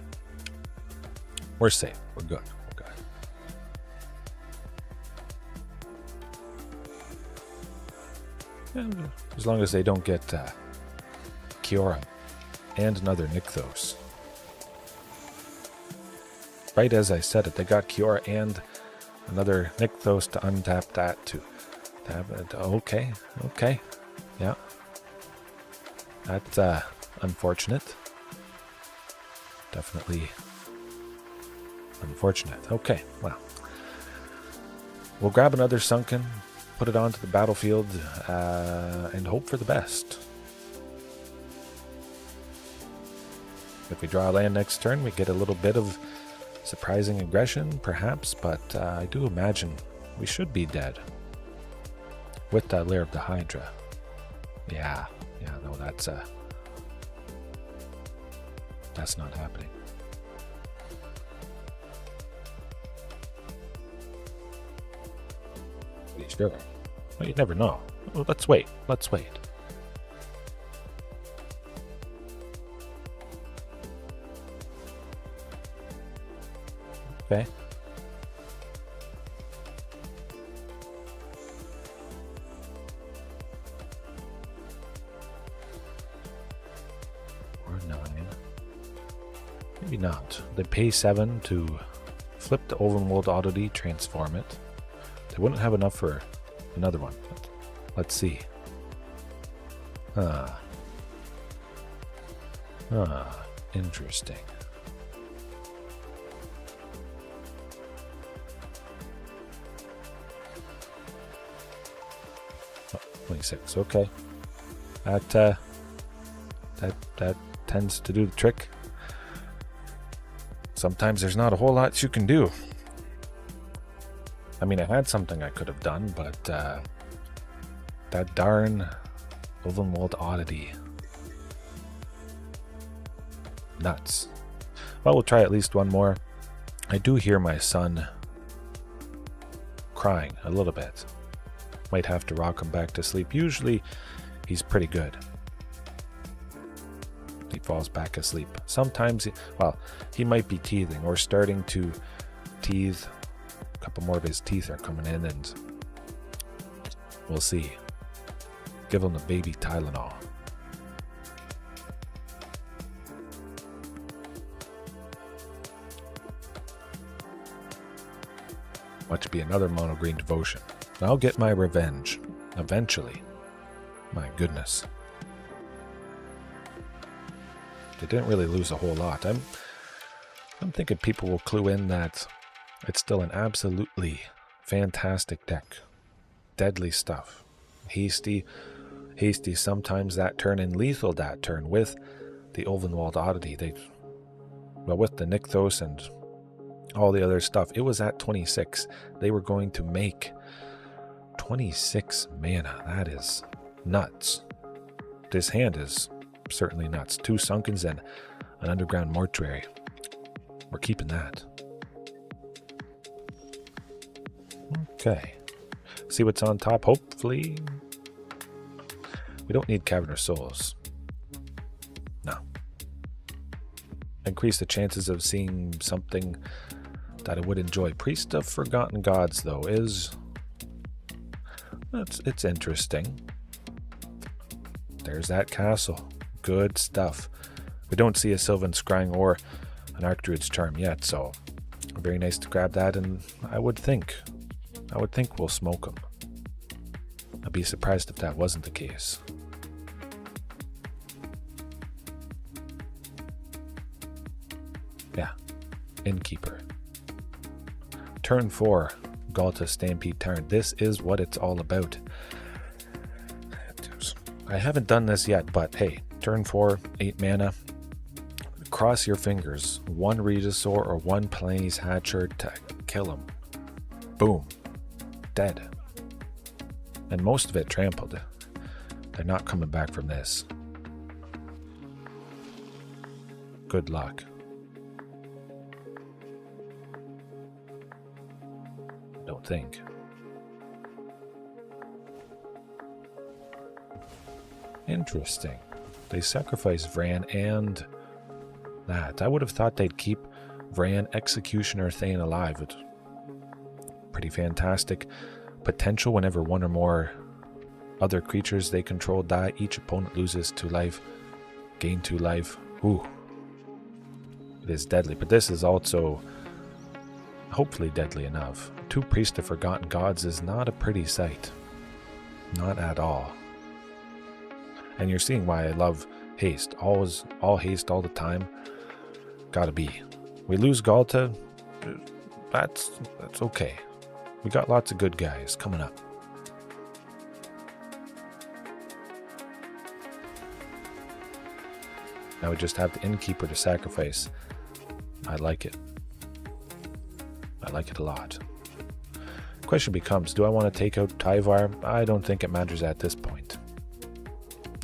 We're safe. We're good. We're good. Yeah, as long as they don't get Kiora and another Nykthos. Right as I said it, they got Cure and another Nykthos to untap that too. Okay, yeah. That's unfortunate. Definitely unfortunate. Okay, well. We'll grab another Sunken, put it onto the battlefield, and hope for the best. If we draw a land next turn, we get a little bit of surprising aggression, perhaps, but I do imagine we should be dead. With that Lair of the Hydra. Yeah, no, that's not happening. Sure. Well, you never know. Well, let's wait. Okay. Or 9. Maybe not. They pay 7 to flip the Overmold Oddity, transform it. They wouldn't have enough for another one. Let's see. Interesting. Oh, 26. Okay. That tends to do the trick. Sometimes there's not a whole lot you can do. I mean, I had something I could have done, but that darn Overmold Oddity. Nuts. Well, we'll try at least one more. I do hear my son crying a little bit. Might have to rock him back to sleep. Usually, he's pretty good. He falls back asleep. Sometimes, he might be teething or starting to teethe. A couple more of his teeth are coming in, and we'll see. Give him the baby Tylenol. Watch be another mono green devotion. I'll get my revenge eventually. My goodness. They didn't really lose a whole lot. I'm thinking people will clue in that it's still an absolutely fantastic deck. Deadly stuff. Hasty sometimes that turn, and lethal that turn with the Overmold Oddity. With the Nykthos and all the other stuff, it was at 26. They were going to make 26 mana. That is nuts. This hand is certainly nuts. 2 Sunkens and an Underground Mortuary. We're keeping that. Okay. See what's on top, hopefully. We don't need Cavern of Souls. No. Increase the chances of seeing something that I would enjoy. Priest of Forgotten Gods, though, it's interesting. There's that castle. Good stuff. We don't see a Sylvan Scrying or an Archdruid's Charm yet, so very nice to grab that, and I would think we'll smoke them. I'd be surprised if that wasn't the case. Yeah, Innkeeper. Turn 4, Ghalta Stampede Tyrant. This is what it's all about. I haven't done this yet, but hey, turn 4, 8 mana. Cross your fingers. 1 Regisaur or 1 Palani's Hatcher to kill him. Boom. Dead. And most of it trampled. They're not coming back from this. Good luck. Don't think. Interesting. They sacrifice Vran and that. I would have thought they'd keep Vran, Executioner, Thane alive. It's pretty fantastic potential. Whenever 1 or more other creatures they control die, each opponent loses 2 life, gain 2 life. Ooh. It is deadly, but this is also hopefully deadly enough. 2 Priests of Forgotten Gods is not a pretty sight. Not at all. And you're seeing why I love haste. Always, all haste all the time. Gotta be. We lose Ghalta. That's okay. We got lots of good guys coming up. Now we just have the Innkeeper to sacrifice. I like it. I like it a lot. Question becomes, do I want to take out Tyvar? I don't think it matters at this point.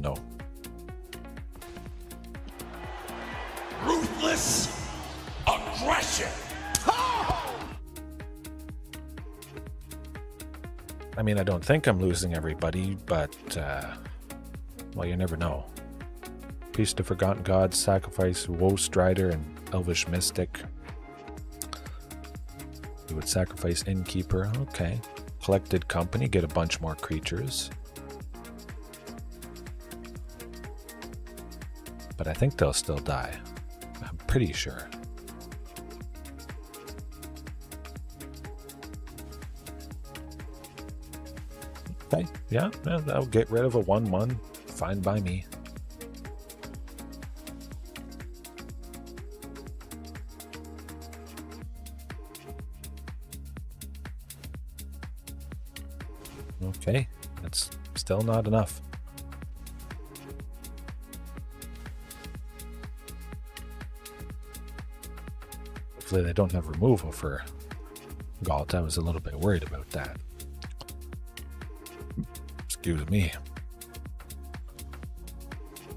No. Ruthless aggression. I mean, I don't think I'm losing everybody, but, well, you never know. Priest of Forgotten Gods, sacrifice Woe Strider and Elvish Mystic. We would sacrifice Innkeeper. Okay. Collected Company, get a bunch more creatures. But I think they'll still die. I'm pretty sure. Okay. Yeah, that'll get rid of a 1/1. Fine by me. Okay, that's still not enough. Hopefully they don't have removal for Ghalta. I was a little bit worried about that. Excuse me.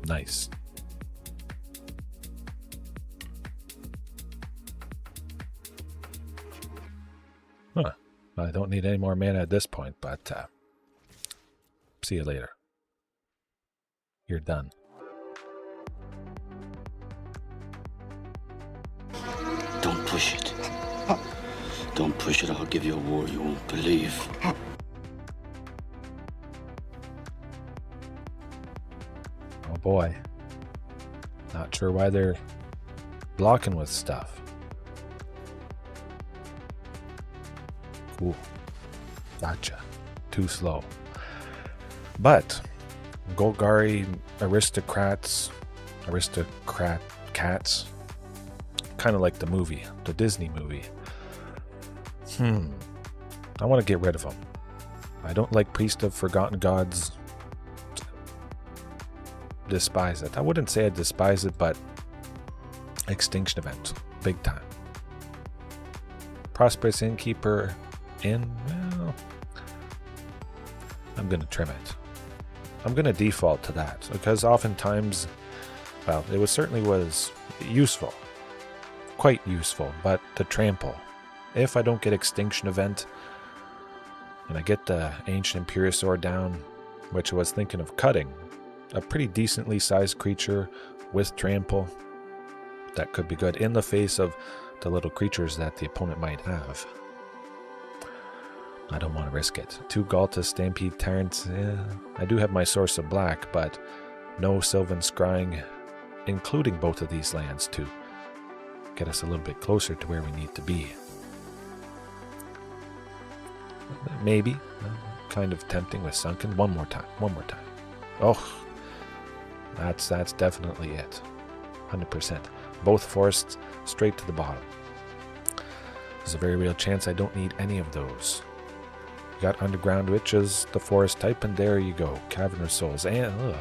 Nice. Huh. I don't need any more mana at this point, but see you later. You're done. Don't push it. Don't push it, I'll give you a war you won't believe. Oh boy. Not sure why they're blocking with stuff. Cool. Gotcha. Too slow. But Golgari cats, kind of like the movie, the Disney movie. I want to get rid of them. I don't like Priest of Forgotten Gods. Despise it. I wouldn't say I despise it, but Extinction Event, big time. Prosperous Innkeeper in, well, I'm going to trim it. I'm going to default to that because oftentimes, well, it certainly was useful, quite useful, but to trample. If I don't get Extinction Event and I get the Ancient Imperiosaur down, which I was thinking of cutting, a pretty decently sized creature with trample, that could be good in the face of the little creatures that the opponent might have. I don't want to risk it. 2 Ghalta Stampede Tyrants. I do have my Source of Black, but no Sylvan Scrying, including both of these lands to get us a little bit closer to where we need to be. Maybe. Kind of tempting with Sunken. One more time. Oh, that's definitely it. 100%. Both forests straight to the bottom. There's a very real chance I don't need any of those. You got Underground, which is the forest type, and there you go. Cavern of Souls. And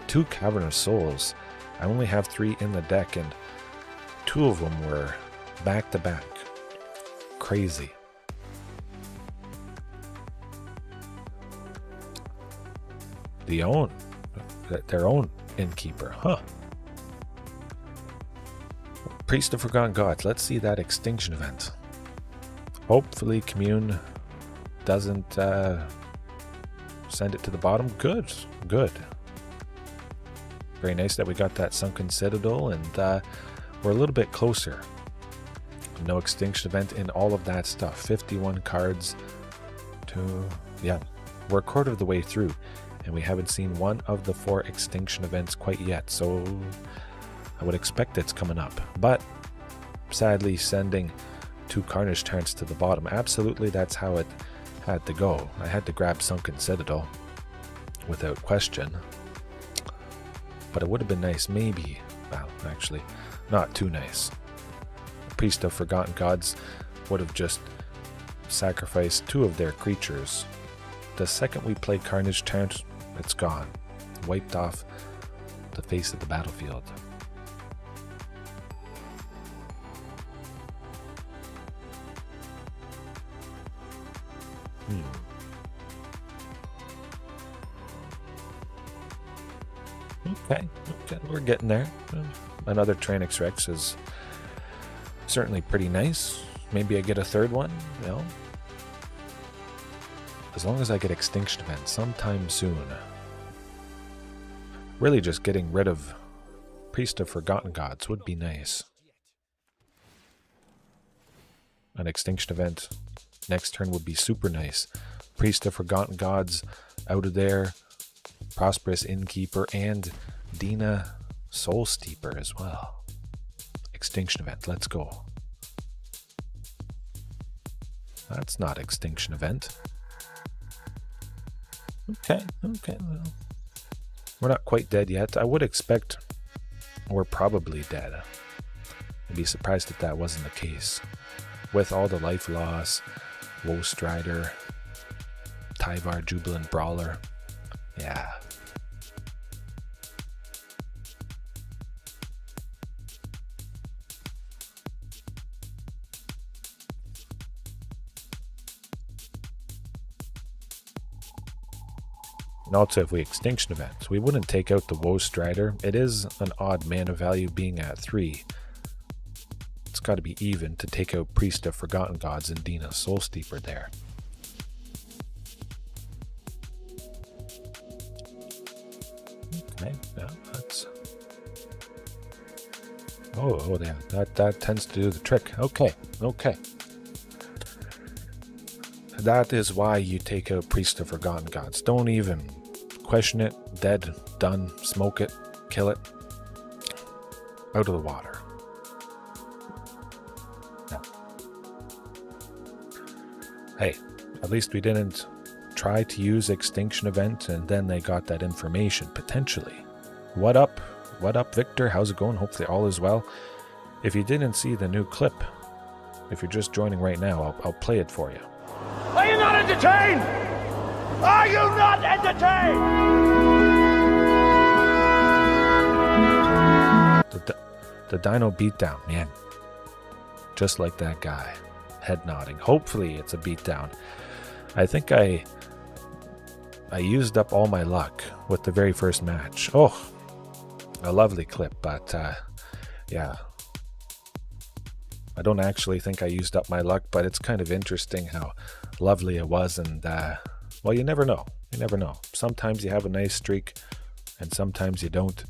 2 Cavern of Souls. I only have 3 in the deck, and 2 of them were back to back. Crazy. Their own Innkeeper, huh? Priest of Forgotten Gods. Let's see that Extinction Event. Hopefully Commune doesn't send it to the bottom. Good. Very nice that we got that Sunken Citadel, and we're a little bit closer. No Extinction Event in all of that stuff. 51 cards to, yeah, we're a quarter of the way through, and we haven't seen one of the 4 Extinction Events quite yet, so I would expect it's coming up. But sadly, sending 2 Carnage Tyrants to the bottom. Absolutely, that's how it had to go. I had to grab Sunken Citadel without question. But it would have been nice, maybe. Well, actually, not too nice. Priest of Forgotten Gods would have just sacrificed 2 of their creatures. The second we play Carnage Tyrant, it's gone. Wiped off the face of the battlefield. Okay, we're getting there. Another Tyrranax Rex is certainly pretty nice. Maybe I get a third one, you know. As long as I get Extinction Event sometime soon. Really just getting rid of Priest of Forgotten Gods would be nice. An Extinction Event next turn would be super nice. Priest of Forgotten Gods out of there. Prosperous Innkeeper and Dina Soul Steeper as well. Extinction Event, let's go. That's not Extinction Event. Okay, well, we're not quite dead yet. I would expect we're probably dead. I'd be surprised if that wasn't the case. With all the life loss, Woe Strider, Tyvar Jubilant Brawler, yeah. And also, if we Extinction Event, we wouldn't take out the Woe Strider. It is an odd mana value being at 3. It's got to be even to take out Priest of Forgotten Gods and Dina Soul Steeper there. Okay, yeah, that's... Oh, yeah, that tends to do the trick. Okay. That is why you take out Priest of Forgotten Gods. Don't even question it. Dead, done, smoke it, kill it. Out of the water. Yeah. Hey, at least we didn't try to use Extinction Event and then they got that information, potentially. What up? What up, Victor? How's it going? Hopefully all is well. If you didn't see the new clip, if you're just joining right now, I'll play it for you. Are you not entertained? Are you not entertained? The Dino beatdown, man. Just like that guy. Head nodding. Hopefully it's a beatdown. I think I used up all my luck with the very first match. Oh, a lovely clip, but yeah. I don't actually think I used up my luck, but it's kind of interesting how lovely it was, and well, you never know. You never know. Sometimes you have a nice streak, and sometimes you don't.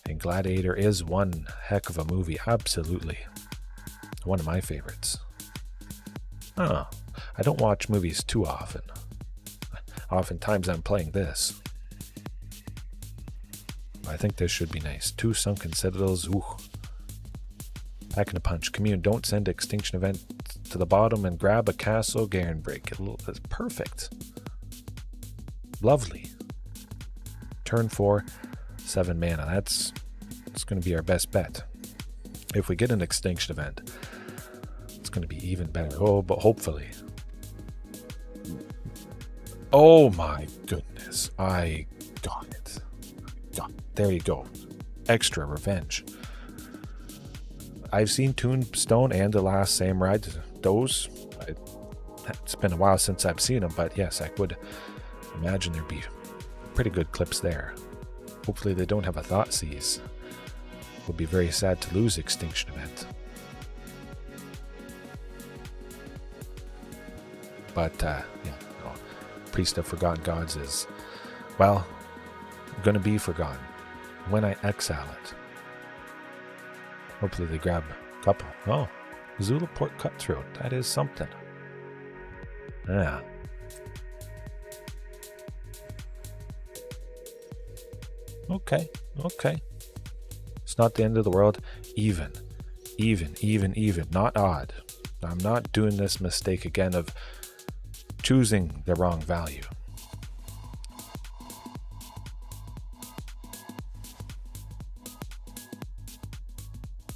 And Gladiator is one heck of a movie, absolutely. One of my favorites. Oh, I don't watch movies too often. Oftentimes I'm playing this. I think this should be nice. 2 Sunken Citadels, ooh. Packing a punch. Commune, don't send Extinction Event to the bottom and grab a Castle Garenbrig. That's perfect. Lovely. Turn 4, 7 mana. That's going to be our best bet. If we get an Extinction Event, it's going to be even better. Oh, but hopefully. Oh my goodness. I got it. There you go. Extra revenge. I've seen Tombstone and The Last Samurai. Those, it's been a while since I've seen them, but yes, I would imagine there'd be pretty good clips there. Hopefully they don't have a Thoughtseize. It would be very sad to lose Extinction Event. But, yeah, no. Priest of Forgotten Gods is, well, gonna be forgotten when I exile it. Hopefully they grab a couple. Oh, Zulaport Cutthroat. That is something. Yeah. Okay. It's not the end of the world. Even. Not odd. I'm not doing this mistake again of choosing the wrong value.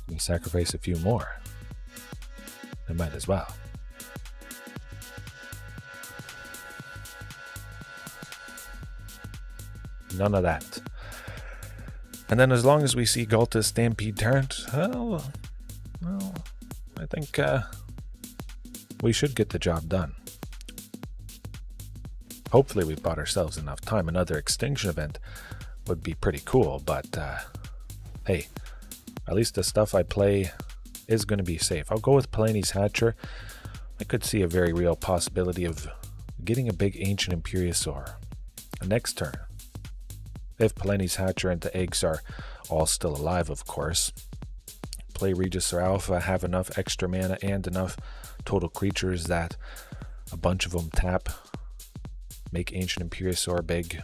You sacrifice a few more. I might as well. None of that. And then as long as we see Ghalta's Stampede Tyrant, well, I think we should get the job done. Hopefully we've bought ourselves enough time. Another extinction event would be pretty cool, but hey, at least the stuff I play is going to be safe. I'll go with Palani's Hatcher. I could see a very real possibility of getting a big Ancient Imperiosaur next turn. If Palani's Hatcher and the eggs are all still alive, of course. Play Regisaur Alpha, have enough extra mana and enough total creatures that a bunch of them tap. Make Ancient Imperiosaur big.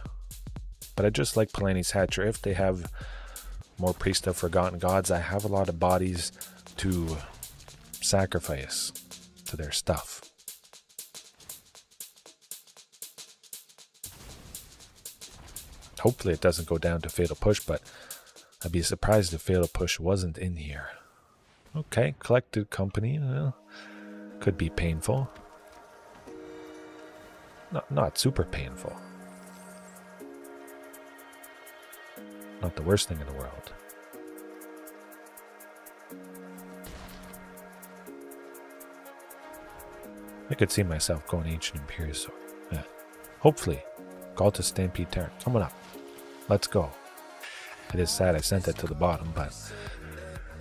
But I just like Palani's Hatcher. If they have more Priest of Forgotten Gods, I have a lot of bodies to sacrifice to their stuff. Hopefully it doesn't go down to Fatal Push, but I'd be surprised if Fatal Push wasn't in here. Okay, Collected Company, well, could be painful. Not super painful. Not the worst thing in the world. I could see myself going Ancient Imperiosaur. Yeah. Hopefully, Ghalta Stampede Tyrant coming up. Let's go. It is sad I sent it to the bottom, but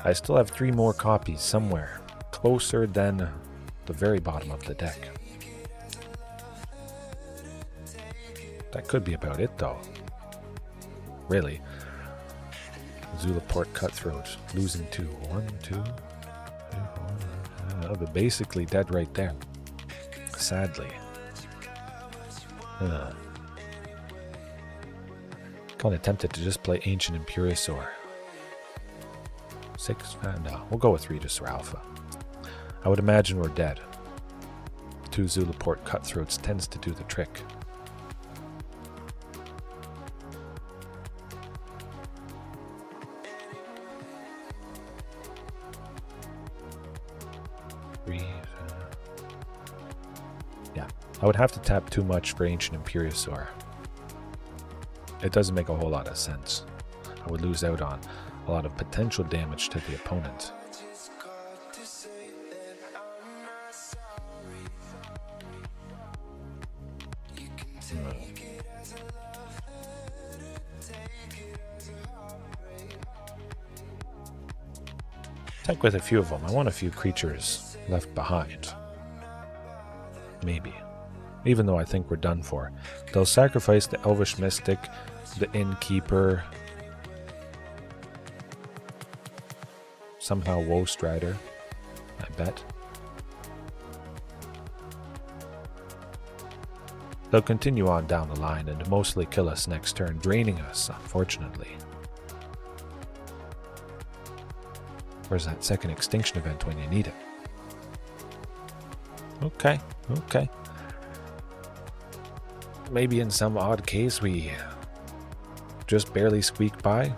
I still have 3 more copies somewhere closer than the very bottom of the deck. That could be about it, though. Really. Zulaport Cutthroat, losing 2. 1, 2, 3, 4. They're basically dead right there. Sadly. Kind of tempted to just play Ancient Imperiosaur. 6? No, we'll go with Regisaur Alpha. I would imagine we're dead. 2 Zulaport Cutthroats tends to do the trick. Yeah, I would have to tap too much for Ancient Imperiosaur. It doesn't make a whole lot of sense. I would lose out on a lot of potential damage to the opponent. Attack with a few of them. I want a few creatures left behind. Maybe. Even though I think we're done for. They'll sacrifice the Elvish Mystic, the Innkeeper, somehow Woe Strider, I bet. They'll continue on down the line and mostly kill us next turn, draining us, unfortunately. Where's that second extinction event when you need it? Okay. Maybe in some odd case we just barely squeak by.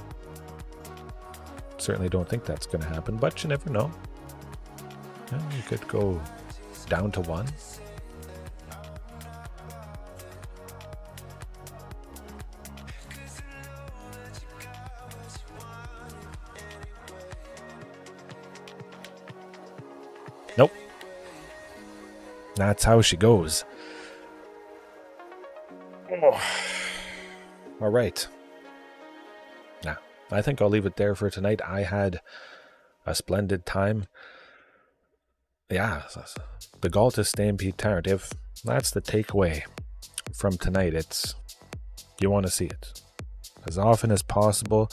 Certainly don't think that's going to happen, but you never know. Yeah, you could go down to 1. Nope. That's how she goes. Oh. All right. Now, I think I'll leave it there for tonight. I had a splendid time. Yeah, the Ghalta Stampede Tyrant. If that's the takeaway from tonight, it's you want to see it as often as possible.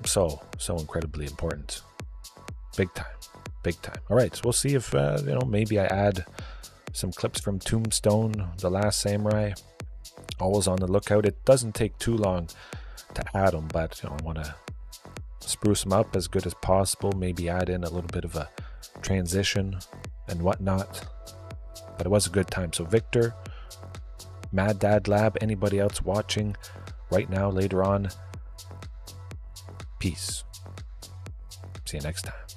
So incredibly important. Big time. All right, so we'll see if maybe I add some clips from Tombstone, The Last Samurai. Always on the lookout. It doesn't take too long to add them, but I want to spruce them up as good as possible, maybe add in a little bit of a transition and whatnot. But it was a good time. So Victor, Mad Dad Lab, anybody else watching right now, later on, peace. See you next time.